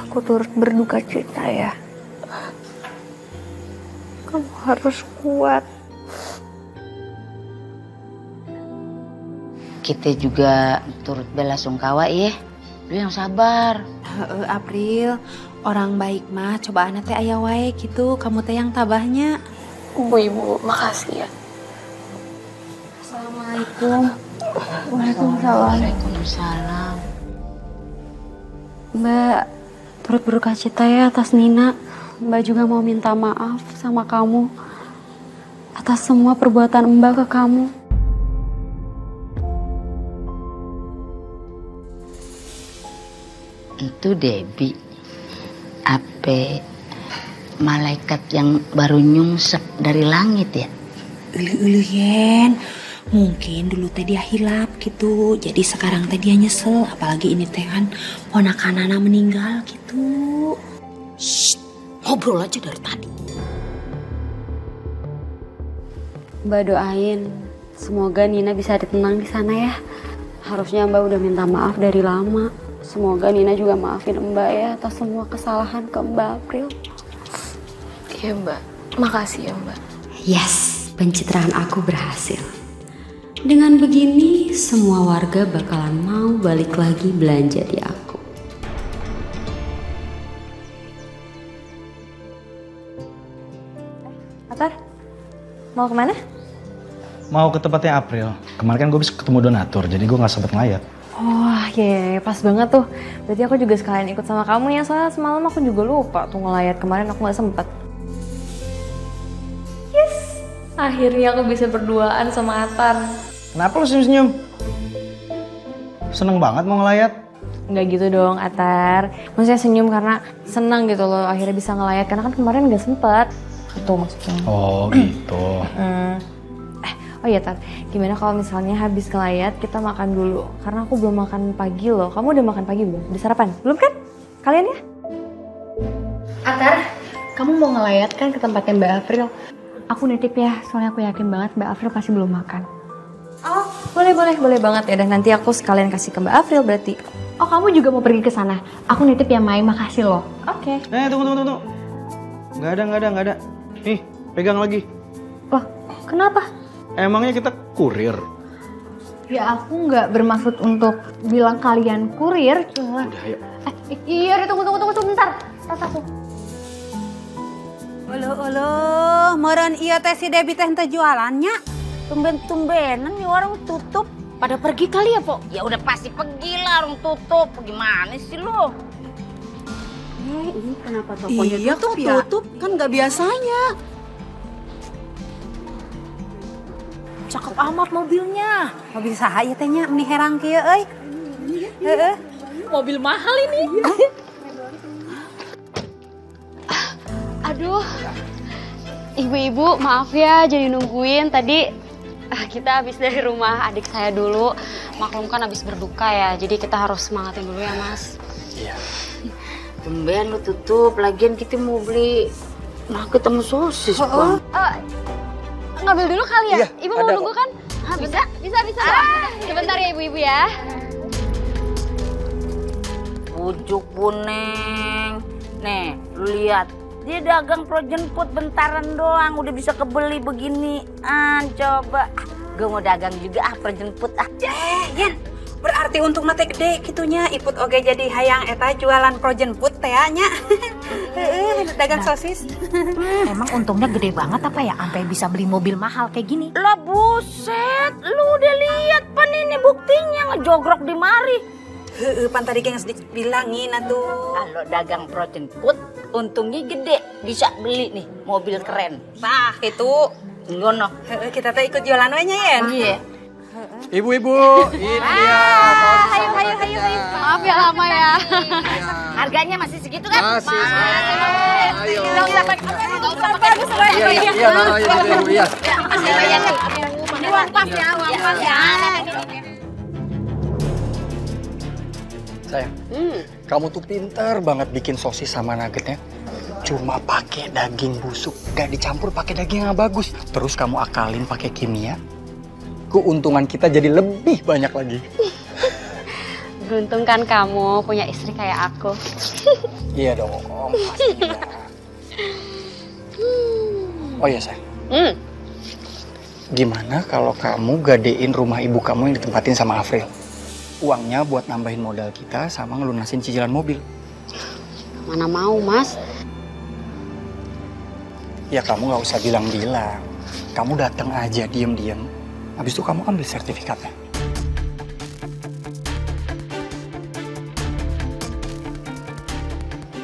Aku turut berduka cita ya. Kamu harus kuat. Kita juga turut bela sungkawa ya. Lu yang sabar. April, orang baik mah cobaan teh aya wae gitu, kamu teh yang tabahnya. Ibu, makasih ya. Assalamualaikum. Waalaikumsalam. Mbak, turut berduka cita ya atas Nina. Mbak juga mau minta maaf sama kamu atas semua perbuatan Mbak ke kamu. Itu Debbie, apa malaikat yang baru nyungsep dari langit ya? Ulu Yen, mungkin dulu teh dia hilap gitu, jadi sekarang teh dia nyesel, apalagi ini teh kan ponakanana meninggal gitu. Shh, ngobrol aja dari tadi. Mbak doain semoga Nina bisa ditenang di sana ya. Harusnya Mbak udah minta maaf dari lama. Semoga Nina juga maafin Mbak ya atas semua kesalahan ke Mbak April. Iya Mbak, makasih ya Mbak. Yes, pencitraan aku berhasil. Dengan begini, semua warga bakalan mau balik lagi belanja di aku. Atar, mau kemana? Mau ke tempatnya April. Kemarin kan gue bisa ketemu donatur, jadi gue gak sempet ngelayat. Oh iya, pas banget tuh. Berarti aku juga sekalian ikut sama kamu ya, soalnya semalam aku juga lupa tuh ngelayat. Kemarin aku gak sempet. Yes, akhirnya aku bisa berduaan sama Atar. Kenapa lu senyum-senyum? Seneng banget mau ngelayat? Nggak gitu dong Atar. Maksudnya senyum karena senang gitu loh akhirnya bisa ngelayat. Karena kan kemarin nggak sempet. Itu maksudnya. Oh gitu. Oh iya Tar, gimana kalau misalnya habis ngelayat kita makan dulu? Karena aku belum makan pagi loh. Kamu udah makan pagi belum? Udah sarapan? Belum kan? Kalian ya? Atar, kamu mau ngelayat kan ke tempatnya Mbak April? Aku nitip ya, soalnya aku yakin banget Mbak April pasti belum makan. Oh, boleh banget ya. Dan nanti aku sekalian kasih ke Mbak April berarti. Oh, kamu juga mau pergi ke sana? Aku nitip ya Mai, makasih loh. Oke. Tunggu. Nggak ada. Nih, pegang lagi. Loh, kenapa? Emangnya kita kurir? Ya aku nggak bermaksud untuk bilang kalian kurir. Udah, ayo. Iya, tunggu sebentar. Tataku. Uluh, meureun ieu teh si Debbie teh henteu jualannya. Tumben-tumbenan nih warung tutup. Pada pergi kali ya, Po? Ya udah pasti pergi lah, warung tutup. Gimana sih lo? Ini kenapa tokonya Iya tutup kok ya? tutup, kan nggak biasanya. Cakep amat mobilnya. Mobil saha ieu teh nya, meni herang kieu euy. Heeh. Mobil mahal ini. Aduh, ibu-ibu maaf ya jadi nungguin. Tadi kita habis dari rumah adik saya dulu. Maklum kan habis berduka ya, jadi kita harus semangatin dulu ya Mas. Iya. Tumben lu tutup, lagian kita mau beli nugget sama sosis, Bang. Ngambil dulu kali ya? Iya, Ibu mau nunggu kan? Bisa. Sebentar ya ibu-ibu ya. Pujuk Buneng. Nih, lu lihat. Dia dagang frozen food bentaran doang udah bisa kebeli beginian. Coba. Gue mau dagang juga frozen food Yen, berarti untuk mate gede gitunya. Iput oge jadi hayang eta jualan frozen food teh nya. Dagang sosis. Emang untungnya gede banget apa ya sampai bisa beli mobil mahal kayak gini? Lah buset, lu udah lihat pan ini buktinya ngejogrok di mari. Pan tadi geus dibilangin atuh. Kalau dagang frozen food untungnya gede, bisa beli nih mobil keren. Nah, itu ngono. Kita teh ikut jualan we nya Yen. Iya. Ibu-ibu, ini dia. Hayu. Maaf ya lama ya. Harganya masih segitu kan? Masih. Ayo. bagus. Iya, naruh aja dulu Ibu, iya. Uang pas ya, uang pas ya. Sayang, kamu tuh pinter banget bikin sosis sama nuggetnya. Cuma pakai daging busuk, gak dicampur pakai daging yang bagus. Terus kamu akalin pakai kimia. Keuntungan kita jadi lebih banyak lagi. Beruntung kan kamu punya istri kayak aku. Iya dong, pastinya. Oh iya sayang. Gimana kalau kamu gadein rumah ibu kamu yang ditempatin sama Afril? Uangnya buat nambahin modal kita sama ngelunasin cicilan mobil. Mana mau, Mas? Ya kamu nggak usah bilang-bilang. Kamu datang aja diem-diem. Habis itu kamu ambil sertifikatnya.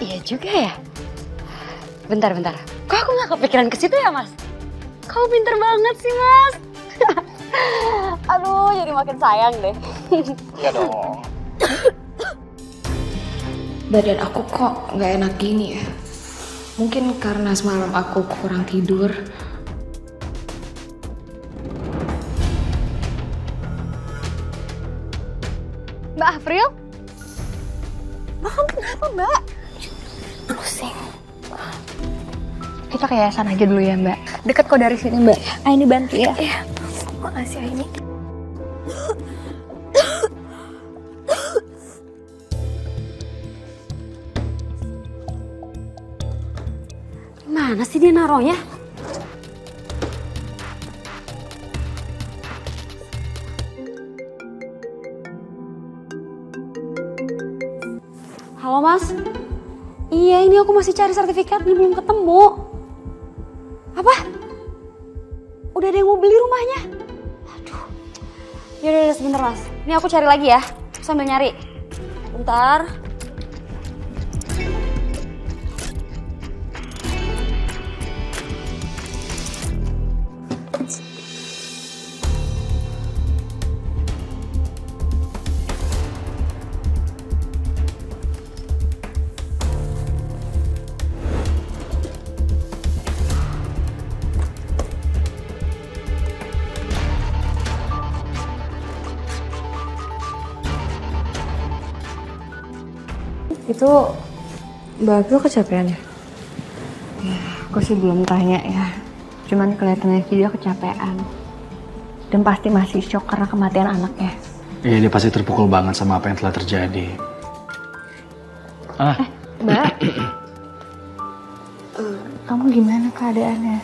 Iya juga ya. Bentar. Kok aku nggak kepikiran ke situ ya, Mas? Kamu pinter banget sih, Mas. Aduh, jadi makin sayang deh. Ya dong. Badan aku kok nggak enak gini ya. Mungkin karena semalam aku kurang tidur. Mbak Afril? Mbak, kamu kenapa, Mbak? Pusing. Kita ke yayasan aja dulu ya, Mbak. Deket kok dari sini, Mbak. Aini bantu ya. Iya. Makasih, Aini. Mana sih dia naruhnya? Halo, Mas. Iya, ini aku masih cari sertifikatnya, belum ketemu. Apa? Udah ada yang mau beli rumahnya? Aduh. Yaudah, sebentar, Mas. Ini aku cari lagi ya, sambil nyari. Bentar. Itu Mbak April kecapean ya? Ya, aku sih belum tanya ya. Cuman kelihatannya sih dia kecapean. Dan pasti masih shock karena kematian anaknya. Iya, dia pasti terpukul banget sama apa yang telah terjadi. Mbak. Kamu gimana keadaannya?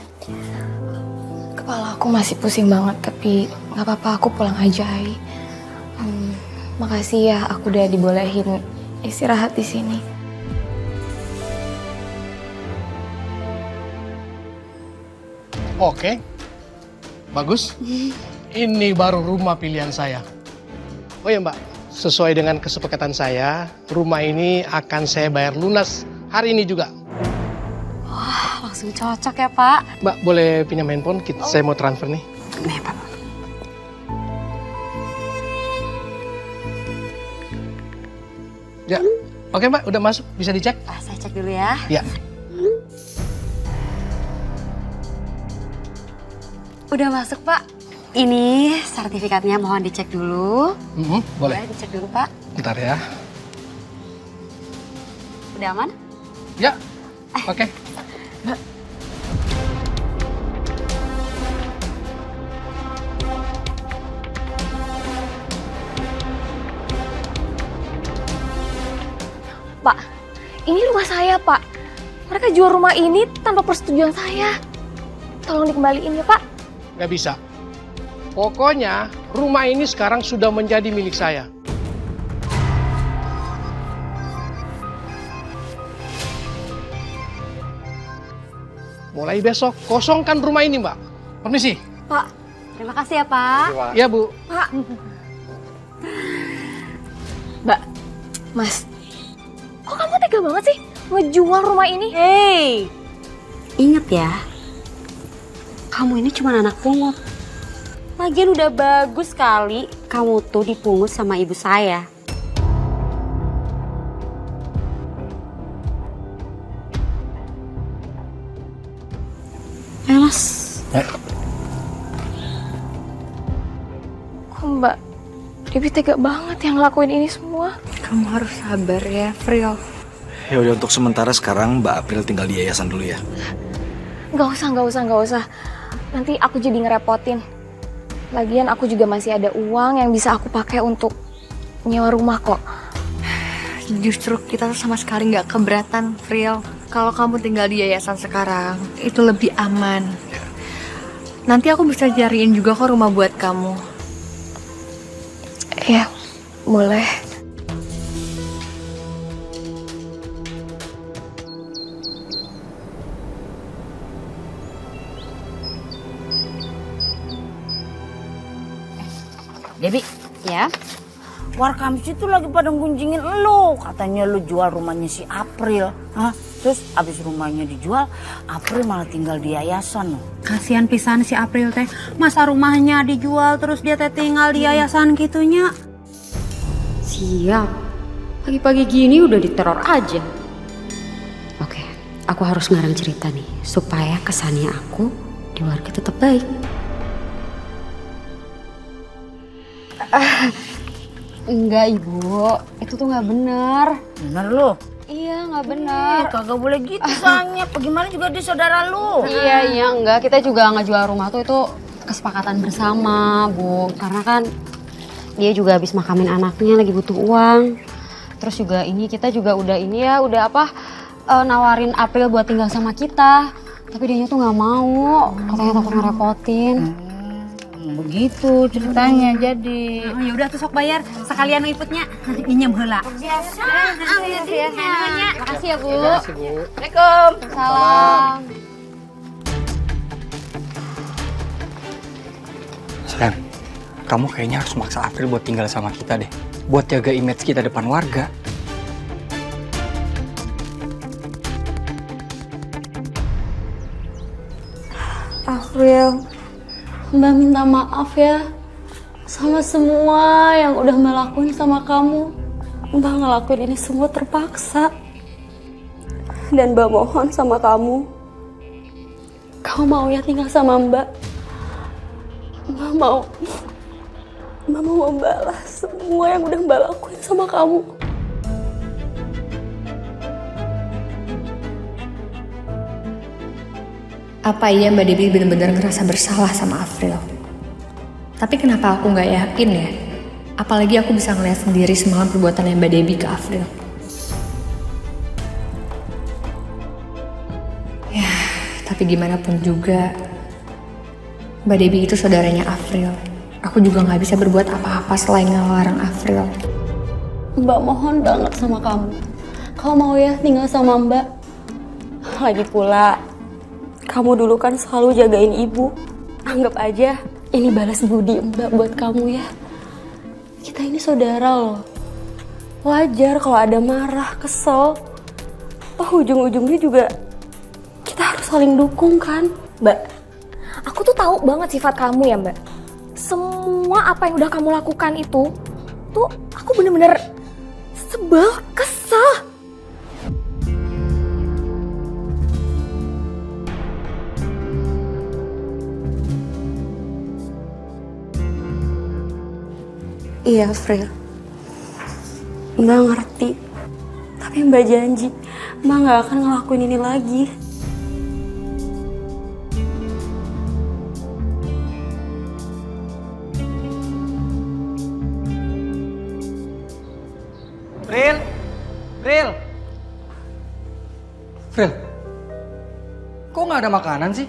Kepala aku masih pusing banget, tapi nggak apa-apa, aku pulang aja, Ai. Makasih ya, aku udah dibolehin istirahat di sini. Oke, bagus. Ini baru rumah pilihan saya. Oh ya Mbak, sesuai dengan kesepakatan saya, rumah ini akan saya bayar lunas hari ini juga. Wah, langsung cocok ya, Pak. Mbak, boleh pinjam handphone? Saya mau transfer nih. Nih, Pak. Ya, oke Mbak, udah masuk, bisa dicek? Saya cek dulu ya. Ya. Udah masuk, Pak. Ini sertifikatnya, mohon dicek dulu. Boleh. Boleh dicek dulu, Pak. Bentar ya. Udah aman? Ya, oke. Pak, ini rumah saya, Pak. Mereka jual rumah ini tanpa persetujuan saya. Tolong dikembaliin ya, Pak. Nggak bisa. Pokoknya rumah ini sekarang sudah menjadi milik saya. Mulai besok kosongkan rumah ini, Mbak. Permisi. Pak, terima kasih ya, Pak. Iya, Bu. Pak. Mbak, Mas. Kok kamu tega banget sih ngejual rumah ini? Hey, inget ya, kamu ini cuma anak pungut. Lagian udah bagus sekali kamu tuh dipungut sama ibu saya. Ayo Mas. Kok Mbak Debbie tega banget yang ngelakuin ini semua? Kamu harus sabar ya, Fril. Ya udah, untuk sementara sekarang Mbak April tinggal di yayasan dulu ya. Gak usah. Nanti aku jadi ngerepotin. Lagian aku juga masih ada uang yang bisa aku pakai untuk nyewa rumah kok. Justru kita tuh sama sekali nggak keberatan, Fril. Kalau kamu tinggal di yayasan sekarang, itu lebih aman. Nanti aku bisa cariin juga kok rumah buat kamu. Ya, boleh. Debbie, ya. Warkam situ lagi pada ngunjingin lo. Katanya lo jual rumahnya si April. Hah? Terus abis rumahnya dijual, April malah tinggal di yayasan. Kasihan pisan si April teh. Masa rumahnya dijual terus dia teh tinggal di yayasan gitunya. Siap. Pagi-pagi gini udah diteror aja. Oke, aku harus ngarang cerita nih supaya kesannya aku di warga tetap baik. Enggak Ibu, itu tuh nggak benar. Bener lo? Iya nggak benar. Kagak boleh gitu soalnya. Bagaimana juga dia saudara lu? Iya enggak. Kita juga nggak jual rumah tuh itu kesepakatan bersama Bu. Karena kan dia juga habis makamin anaknya lagi butuh uang. Terus juga kita juga udah nawarin April buat tinggal sama kita. Tapi dianya tuh nggak mau. Katanya takut ngerepotin. Begitu ceritanya jadi. Oh, ya udah tuh sok bayar sekalian ngikutnya nanti pinjam heula. Biasa. Makasih ya Bu. Assalamualaikum. Salam. Sayang, kamu kayaknya harus maksa April buat tinggal sama kita deh. Buat jaga image kita depan warga. April, Mbak minta maaf ya sama semua yang udah Mbak lakuin sama kamu. Mbak ngelakuin ini semua terpaksa. Dan Mbak mohon sama kamu mau ya tinggal sama Mbak. Mbak mau membalas semua yang udah Mbak lakuin sama kamu. Apa iya Mbak Debbie benar-benar ngerasa bersalah sama April? Tapi kenapa aku nggak yakin ya? Apalagi aku bisa ngeliat sendiri semalam perbuatan Mbak Debbie ke April. Ya, tapi gimana pun juga, Mbak Debbie itu saudaranya April. Aku juga nggak bisa berbuat apa-apa selain ngelarang April. Mbak mohon banget sama kamu. Kalau mau ya tinggal sama Mbak. Lagi pula, kamu dulu kan selalu jagain ibu. Anggap aja ini balas budi Mbak buat kamu ya. Kita ini saudara loh. Wajar kalau ada marah, kesel. Toh ujung-ujungnya juga kita harus saling dukung kan, Mbak. Aku tuh tahu banget sifat kamu ya, Mbak. Semua apa yang udah kamu lakukan itu tuh aku bener-bener sebel, kesel. Iya, April. Mbak ngerti. Tapi Mbak janji, Mbak gak akan ngelakuin ini lagi. Fril, kok nggak ada makanan sih?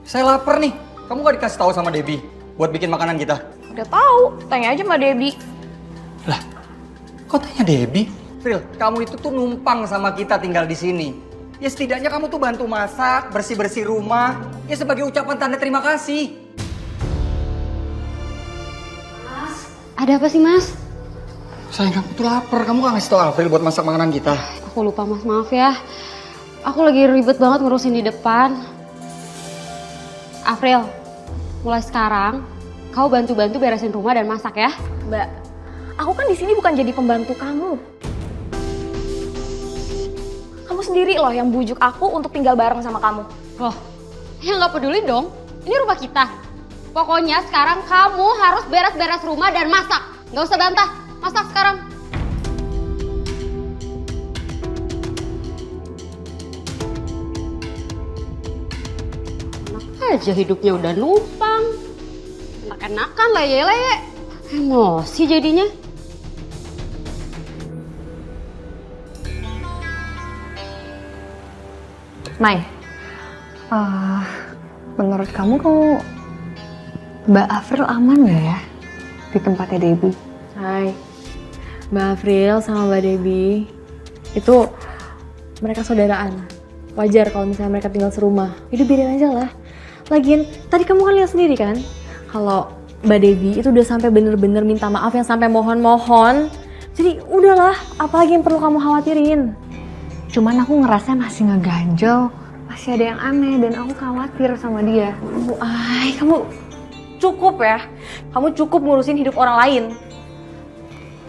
Saya lapar nih. Kamu nggak dikasih tahu sama Debbie buat bikin makanan kita? Udah tahu, tanya aja sama Debbie. Lah, kok tanya Debbie? Fril, kamu itu tuh numpang sama kita tinggal di sini. Ya setidaknya kamu tuh bantu masak, bersih-bersih rumah. Ya sebagai ucapan tanda terima kasih. Mas, ada apa sih Mas? Sayang, kamu tuh lapar. Kamu nggak ngasih tahu April buat masak makanan kita? Aku lupa Mas, maaf ya. Aku lagi ribet banget ngurusin di depan. April, mulai sekarang kau bantu-bantu beresin rumah dan masak ya. Mbak, aku kan di sini bukan jadi pembantu kamu. Kamu sendiri loh yang bujuk aku untuk tinggal bareng sama kamu. Loh, Ya nggak peduli dong, ini rumah kita. Pokoknya sekarang kamu harus beres-beres rumah dan masak. Nggak usah bantah, masak sekarang. Enak aja hidupnya udah numpang. Enak-enakan leye-leye. Emosi jadinya. Mai, menurut kamu Mbak Afril aman gak ya di tempatnya Debbie? Hai, Mbak Afril sama Mbak Debbie itu mereka saudaraan. Wajar kalau misalnya mereka tinggal serumah. Jadi biarin aja lah. Lagian tadi kamu kan lihat sendiri kan kalau Mbak Debbie itu udah sampai bener-bener minta maaf yang sampai mohon-mohon. Jadi udahlah, apalagi yang perlu kamu khawatirin. Cuman aku ngerasa masih ngeganjel, masih ada yang aneh dan aku khawatir sama dia. Kamu cukup ya. Kamu cukup ngurusin hidup orang lain.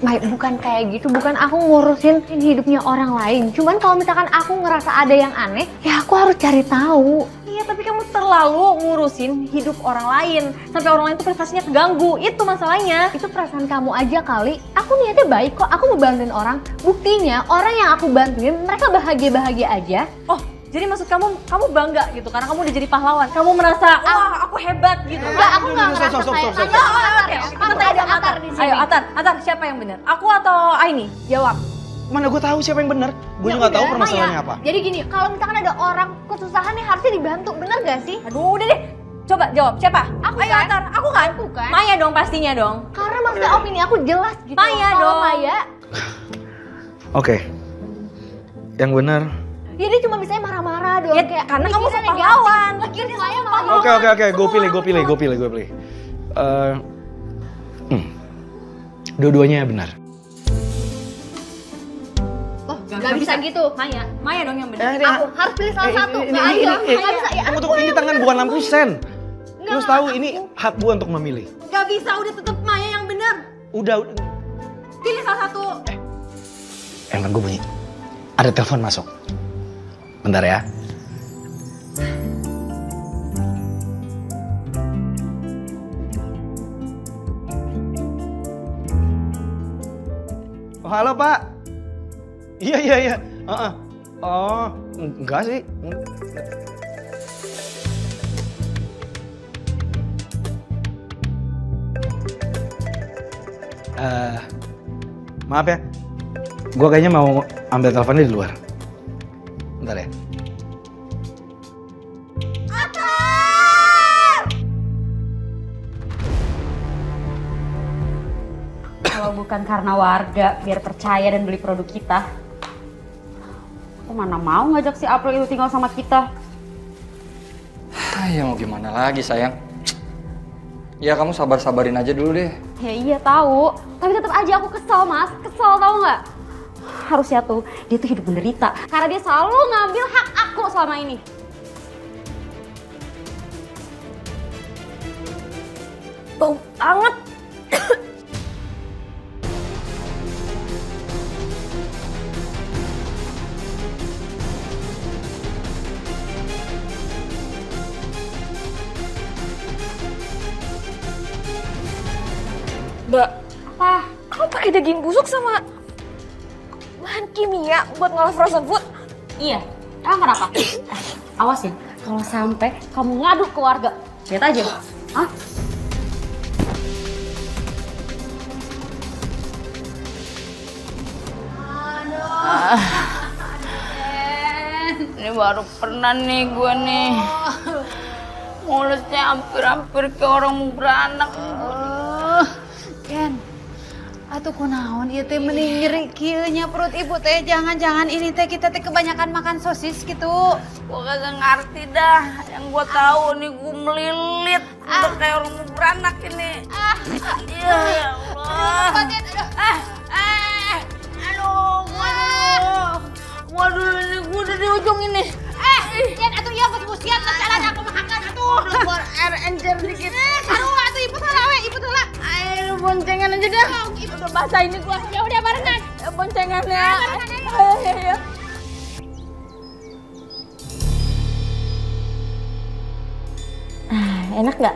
Mai, bukan kayak gitu, bukan aku ngurusin hidupnya orang lain. Cuman kalau misalkan aku ngerasa ada yang aneh, ya aku harus cari tahu. Iya, tapi kamu terlalu ngurusin hidup orang lain. Sampai orang lain tuh prestasinya keganggu, itu masalahnya. Itu perasaan kamu aja kali. Aku niatnya baik kok, aku mau bantuin orang. Buktinya orang yang aku bantuin, mereka bahagia-bahagia aja. Oh, jadi maksud kamu bangga gitu karena kamu udah jadi pahlawan. Kamu merasa, wah aku hebat gitu. Enggak, aku nggak ngerasa kayak Atar di sini. Ayo, Atar, siapa yang benar? Aku atau Aini? Jawab. Mana gue tahu siapa yang benar? Gue juga nggak tahu permasalahannya apa. Jadi gini, kalau misalkan ada orang kesusahan nih harusnya dibantu, bener gak sih? Aduh, udah deh. Coba jawab, siapa? Aku Ayo, kan? Atar, aku kan? Maya dong pastinya dong. Karena maksudnya opini aku jelas gitu. Maya dong. Maya. Oke. Yang benar. Ya dia cuma bisanya marah-marah doang Ya, kayak karena kamu pahlawan. Lagian saya marah. Oke, gue pilih. Dua-duanya benar. Oh, gak bisa gitu, Maya dong yang benar. Aku harus pilih salah satu. Gak bisa ya. Tunggu, ini tangan bukan lampu sen. Lu tahu ini hak gue untuk memilih. Gak bisa, udah tetep Maya yang benar. Udah. Pilih salah satu. Handphone gue bunyi. Ada telepon masuk. Bentar ya. Oh, halo Pak. Iya. Oh, enggak sih. Maaf ya. Gue kayaknya mau ambil teleponnya di luar. Bentar ya. Kalau bukan karena warga biar percaya dan beli produk kita, aku mana mau ngajak si April itu tinggal sama kita. Ya mau gimana lagi sayang. Ya kamu sabar-sabarin aja dulu deh. Ya iya tahu, tapi tetap aja aku kesel Mas, kesel tahu nggak? Harusnya tuh dia tuh hidup menderita karena dia selalu ngambil hak aku selama ini. Bau banget. Mbak, apa? Kamu pakai daging busuk sama bahan kimia buat ngolah frozen food? Iya, emang kenapa? Awas ya, kalau sampai kamu ngadu ke warga, lihat aja. Hah? Ini baru pernah nih gue nih. Mulutnya hampir-hampir kayak orang mau beranak. Ken, atuh kunaon ieu teh mending nyeri kieu nya perut ibu teh. Jangan-jangan ini teh kita teh kebanyakan makan sosis gitu. Gue kagak ngerti dah. Yang gue tahu nih gue melilit. Udah kayak orang mau beranak ini. Ya Allah. Waduh, ini gue udah di ujung ini. Ken, atuh ieu geus musian jalan aku makan atuh. Buat air encer dikit. Sarua atuh ibu salah we, ibu salah. Ayo boncengan aja dah. Udah basah ini gua. Ya udah barengan. Boncengan ya. Ayo. enak nggak?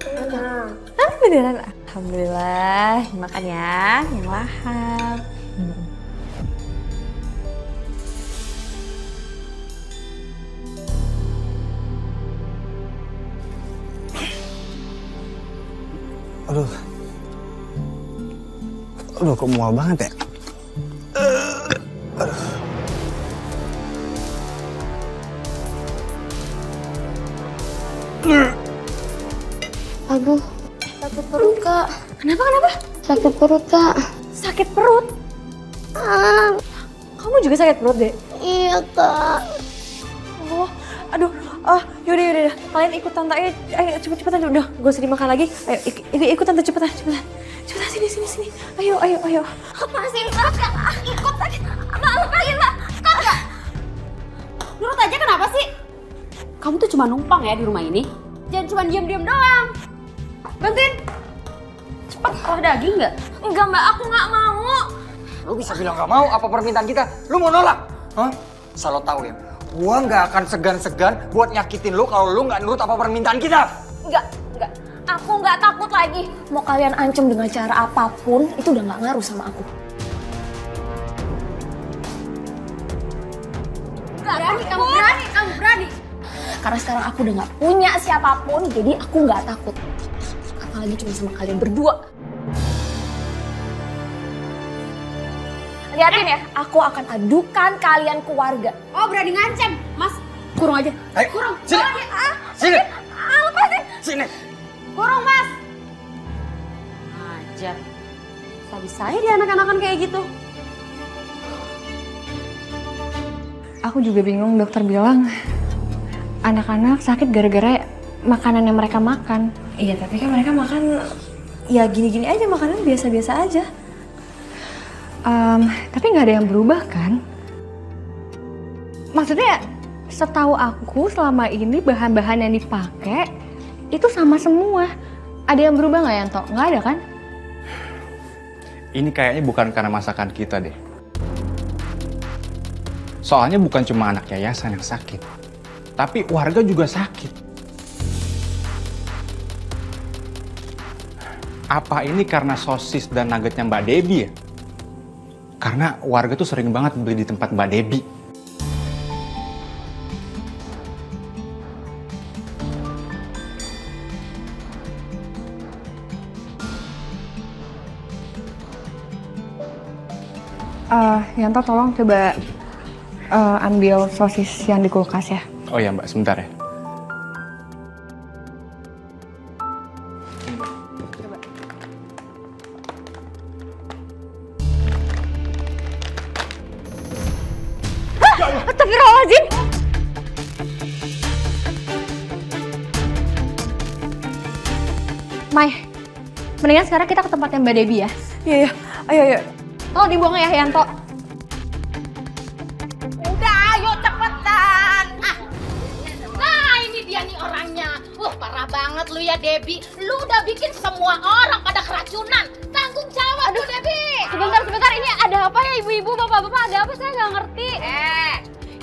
Enak. Ah, beneran? Alhamdulillah. Makan ya, yang lahap. Aduh, kok mual banget ya? Aduh, sakit perut kak. Kenapa? Sakit perut kak. Sakit perut? Kamu juga sakit perut, Dek? Iya kak. Oh, aduh. Yaudah. Kalian ikut tante aja. Ayo, cepet-cepetan. Udah, gak usah dimakan lagi. Ayo, ikut tante, cepetan. Cepetan, sini. Ayo. Lepasin, kak. Ikut aja. Mbak, lepasin, Mbak. Kak. Nurut aja kenapa sih? Kamu tuh cuma numpang ya di rumah ini. Jangan cuma diam-diam doang. Bantuin. Cepet, daging nggak? Enggak, Mbak. Aku nggak mau. Lu bisa bilang gak mau apa permintaan kita? Lu mau nolak? Hah? Asal lo tahu ya, gua nggak akan segan-segan buat nyakitin lu kalau lu nggak nurut apa permintaan kita. Enggak. Aku nggak takut lagi. Mau kalian ancam dengan cara apapun, itu udah nggak ngaruh sama aku. Kamu berani. Karena sekarang aku udah nggak punya siapapun, jadi aku nggak takut. Apalagi cuma sama kalian berdua. Lihatin ya, aku akan adukan kalian ke warga. Oh, berani ngancem, Mas. Kurung aja. Ayo, kurung. Sini. Sini. Lepasin. Sini. Kurung, Mas. Ajar. Bisa-bisanya dia anak-anakan kayak gitu. Aku juga bingung, dokter bilang anak-anak sakit gara-gara makanan yang mereka makan. Iya, tapi kan mereka makan ya gini-gini aja, makanan biasa-biasa aja. Tapi nggak ada yang berubah kan? Maksudnya setahu aku selama ini bahan-bahan yang dipakai itu sama semua. Ada yang berubah nggak, Yanto? Nggak ada kan? Ini kayaknya bukan karena masakan kita deh. Soalnya bukan cuma anak yayasan yang sakit, tapi warga juga sakit. Apa ini karena sosis dan nuggetnya Mbak Debbie ya? Karena warga tuh sering banget beli di tempat Mbak Debbie. Yanto tolong coba ambil sosis yang di kulkas ya. Oh ya Mbak, sebentar ya. Astagfirullahaladzim! Mai, mendingan sekarang kita ke tempatnya Mbak Debbie ya. Iya, ayo. Tolong dibuang ya, Yanto. Udah, ayo cepetan. Nah, ini dia nih orangnya. Parah banget lu ya, Debbie. Lu udah bikin semua orang pada keracunan. Tanggung jawab lu, Debbie. Sebentar, ini ada apa ya ibu-ibu, bapak-bapak? Ada apa? Saya nggak ngerti.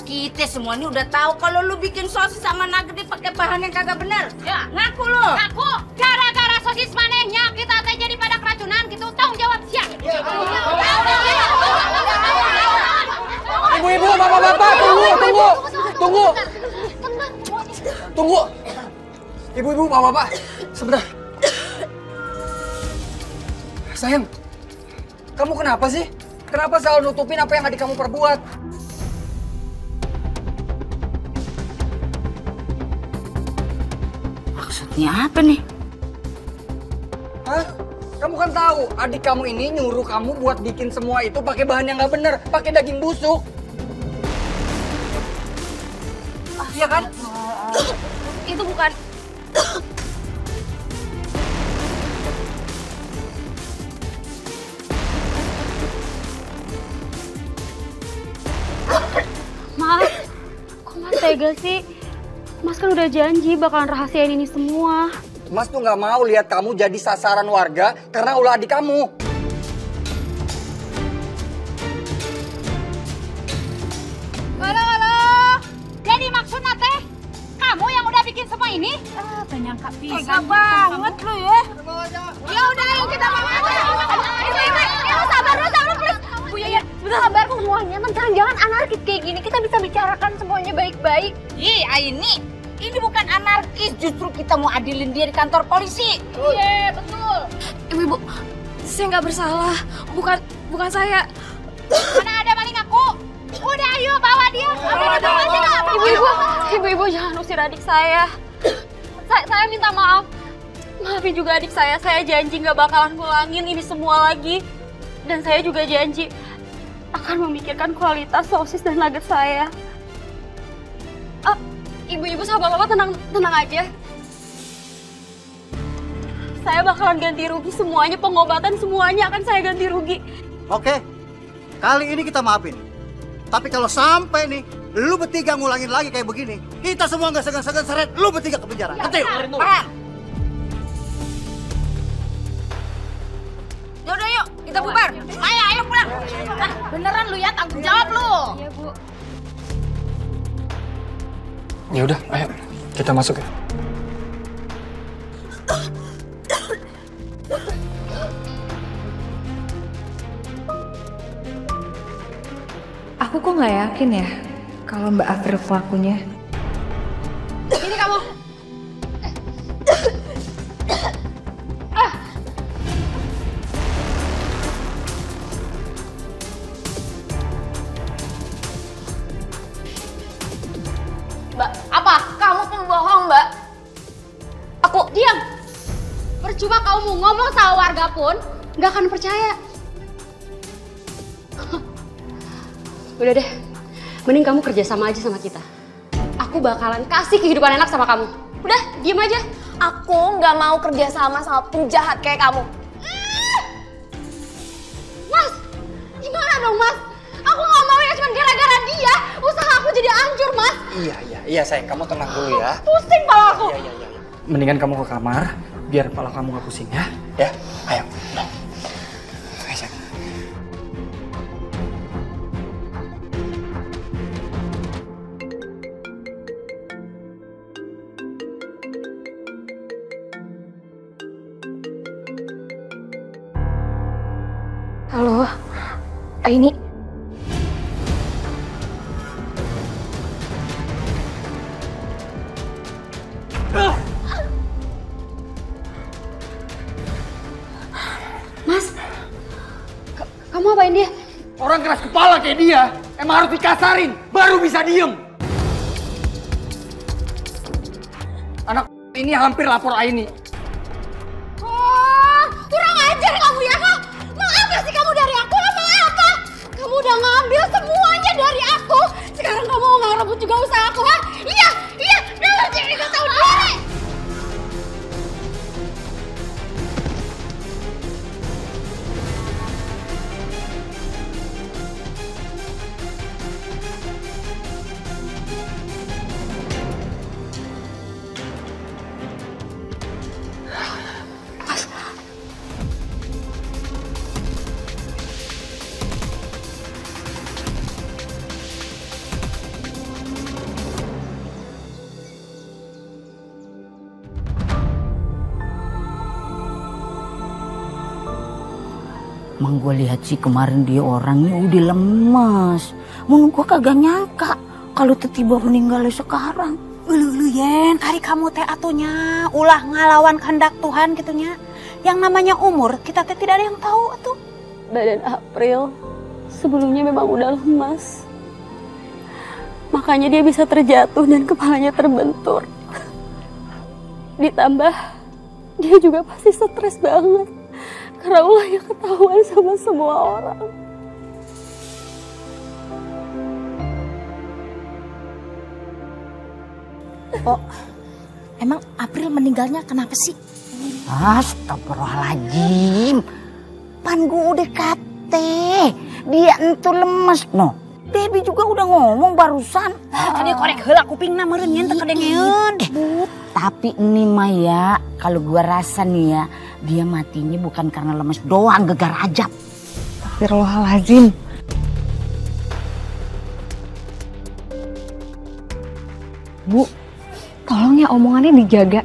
Kita semua ini udah tahu kalau lu bikin sosis sama nugget pakai bahan yang kagak bener. Ya, ngaku lu. Ngaku. Gara-gara sosis manehnya kita teh jadi pada keracunan gitu. Tanggung jawab siap. Ibu-ibu, bapak-bapak, tunggu. Ibu-ibu, bapak-bapak, sebentar. Sayang, kamu kenapa sih? Kenapa selalu nutupin apa yang adik kamu perbuat? Maksudnya apa nih? Hah? Kamu kan tahu adik kamu ini nyuruh kamu buat bikin semua itu pakai bahan yang nggak bener, pakai daging busuk. Iya kan? Itu bukan... Mas, kok Mas tega sih? Mas kan udah janji bakalan rahasiain ini semua. Mas tuh nggak mau lihat kamu jadi sasaran warga karena ulah adik kamu. Halo. Jadi maksudnya teh, kamu yang udah bikin semua ini? nyangka pisan. Tega banget lu ya. Ya udah ayo kita makan. Ibu sabar dulu please. Bu Yayan, sabar semuanya. Jangan anarkis kayak gini. Kita bisa bicarakan semuanya baik-baik. Ih, ini bukan anarkis, justru kita mau adilin dia di kantor polisi. Iya, betul. Ibu, saya nggak bersalah. Bukan saya. Mana ada maling aku? Udah ayo bawa dia. Ibu jangan usir adik saya. Saya minta maaf. Maafin juga adik saya. Saya janji nggak bakalan ngulangin ini semua lagi. Dan saya juga janji akan memikirkan kualitas sosis dan nugget saya. Ibu-ibu sama bapak tenang aja. Saya bakalan ganti rugi semuanya, pengobatan semuanya akan saya ganti rugi. Oke, kali ini kita maafin. Tapi kalau sampai nih, lu bertiga ngulangin lagi kayak begini, kita semua nggak segan-segan seret, lu bertiga ke penjara. Ngerti? Yaudah yuk, kita bubar. Ayo pulang. Beneran lu ya, tanggung jawab lu. Iya, Bu. Ya udah, ayo kita masuk ya. Aku kok nggak yakin ya kalau Mbak April pelakunya. Ini kamu. Mbak, apa? Kamu pembohong, Mbak. Aku diam. Percuma kamu ngomong sama warga pun nggak akan percaya. Udah deh, mending kamu kerja sama aja sama kita. Aku bakalan kasih kehidupan enak sama kamu. Udah, diem aja. Aku nggak mau kerja sama penjahat kayak kamu. Mas, gimana dong Mas? Aku nggak mau ya cuma gara-gara dia usaha aku jadi hancur, Mas. Iya sayang, kamu tenang dulu ya. Pusing kepala aku. Iya. Mendingan kamu ke kamar, biar kepala kamu gak pusing ya. Ya, ayo. Ayo sayang. Halo, Aini. Mas, kamu apain dia? Orang keras kepala kayak dia, emang harus dikasarin, baru bisa diem. Anak ini hampir lapor Aini. Oh, kurang ajar kamu ya, Kak. Mau apa sih kamu dari aku? Mau apa? Kamu udah ngambil semuanya dari aku. Sekarang kamu mau ngerebut juga usaha aku, ha? Iya, jadi gak tahu diri. Mang gue lihat sih kemarin dia orangnya udah lemas. Mun gue kagak nyangka kalau tiba-tiba meninggalnya sekarang. Ulu Yen, hari kamu teh atunya ulah ngalawan kehendak Tuhan gitunya. Yang namanya umur kita teh tidak ada yang tahu atuh. Badan April sebelumnya memang udah lemas. Makanya dia bisa terjatuh dan kepalanya terbentur. Ditambah dia juga pasti stres banget. Karena ulahnya ketahuan sama semua orang. Oh, emang April meninggalnya kenapa sih? Astagfirullahaladzim. Pan gue udah kate. Dia entu lemes no. Debbie juga udah ngomong barusan. Tadi korek heula kupingna meureun yen teu kedengeun. Tapi ini mah ya, kalau gua rasa nih ya, dia matinya bukan karena lemes doang, gegar ajab. Astagfirullahaladzim. Bu, tolong ya omongannya dijaga.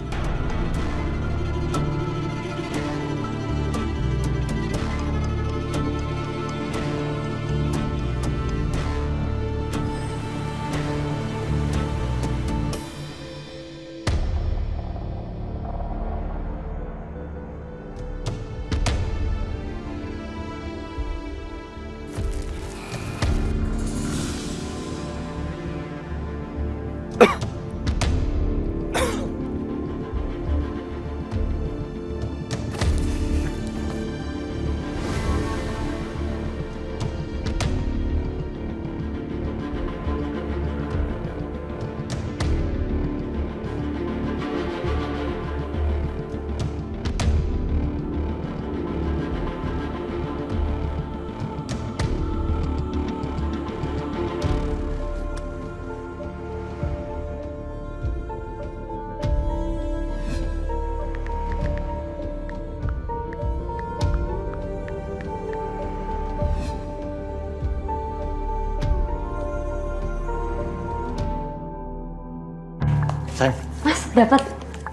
Sayang. Mas, dapat?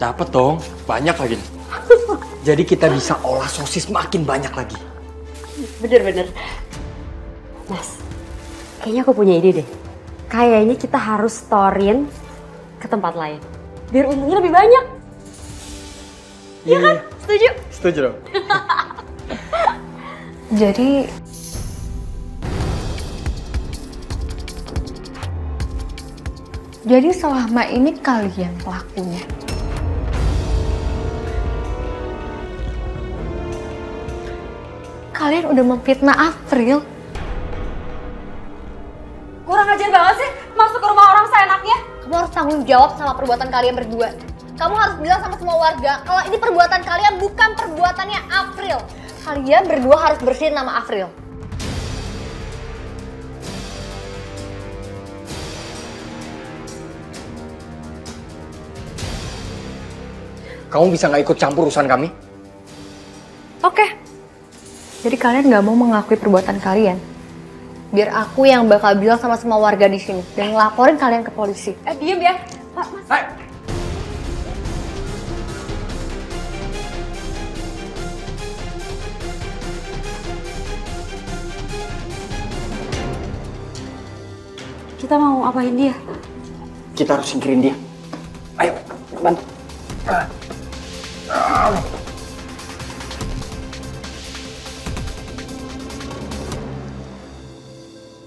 Dapat dong, banyak lagi. Jadi kita bisa olah sosis makin banyak lagi. Bener-bener. Mas, kayaknya aku punya ide deh. Kayaknya kita harus storein ke tempat lain. Biar untungnya lebih banyak. Iya kan? Setuju? Setuju dong. Jadi selama ini kalian pelakunya. Kalian udah memfitnah April. Kurang ajar banget sih masuk ke rumah orang seenaknya. Kamu harus tanggung jawab sama perbuatan kalian berdua. Kamu harus bilang sama semua warga kalau ini perbuatan kalian bukan perbuatannya April. Kalian berdua harus bersihin nama April. Kamu bisa nggak ikut campur urusan kami? Oke. Jadi kalian nggak mau mengakui perbuatan kalian? Biar aku yang bakal bilang sama semua warga di sini dan ngelaporin kalian ke polisi. Diem ya. Pak, Mas. Kita mau apain dia? Kita harus singkirin dia. Ayo, bantu.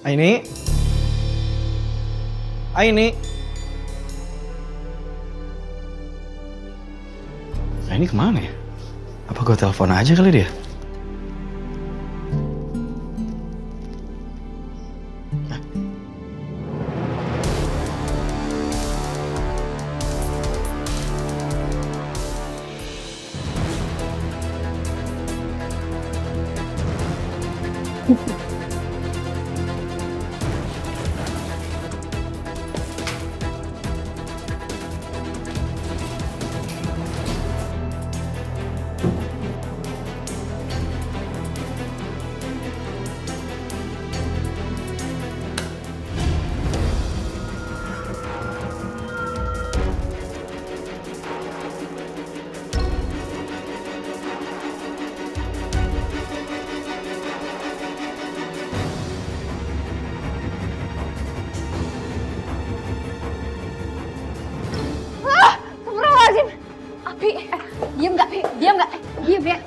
Aini. Aini kemana ya? Apa gue telepon aja kali dia?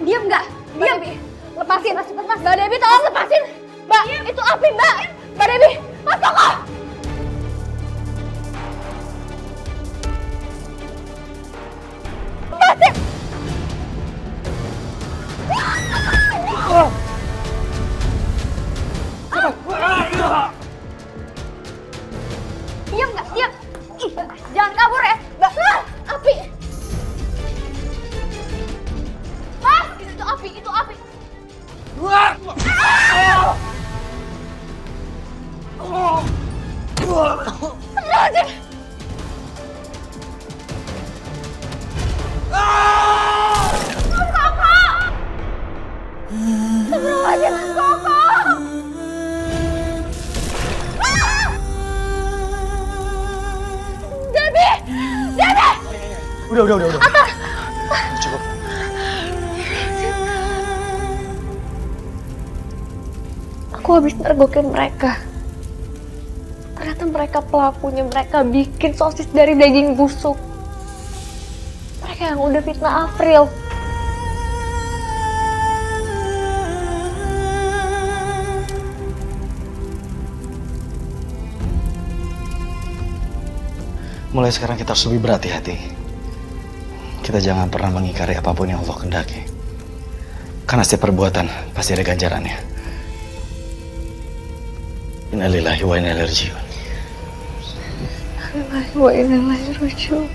Diam nggak? Diam. Lepasin, mas cepet mas. Mbak Debbie tolong lepasin. Mbak, itu api mbak. Mbak Debbie, mas tolong. Lepasin. Diam nggak? Diam. Ih, jangan kabur ya. Mbak, api. Mas, itu api, itu api. Astagfirullahaladzim. Astagfirullahaladzim, Koko. Debbie! Debbie! Udah. Atas! Cukup. Aku habis nergokin mereka. Ternyata mereka pelakunya, mereka bikin sosis dari daging busuk. Mereka yang udah fitnah April. Mulai sekarang kita harus lebih berhati-hati. Kita jangan pernah mengingkari apapun yang Allah kehendaki. Karena setiap perbuatan pasti ada ganjarannya. Innalillahi wa inna ilaihi raji'un. Innalillahi wa inna ilaihi raji'un.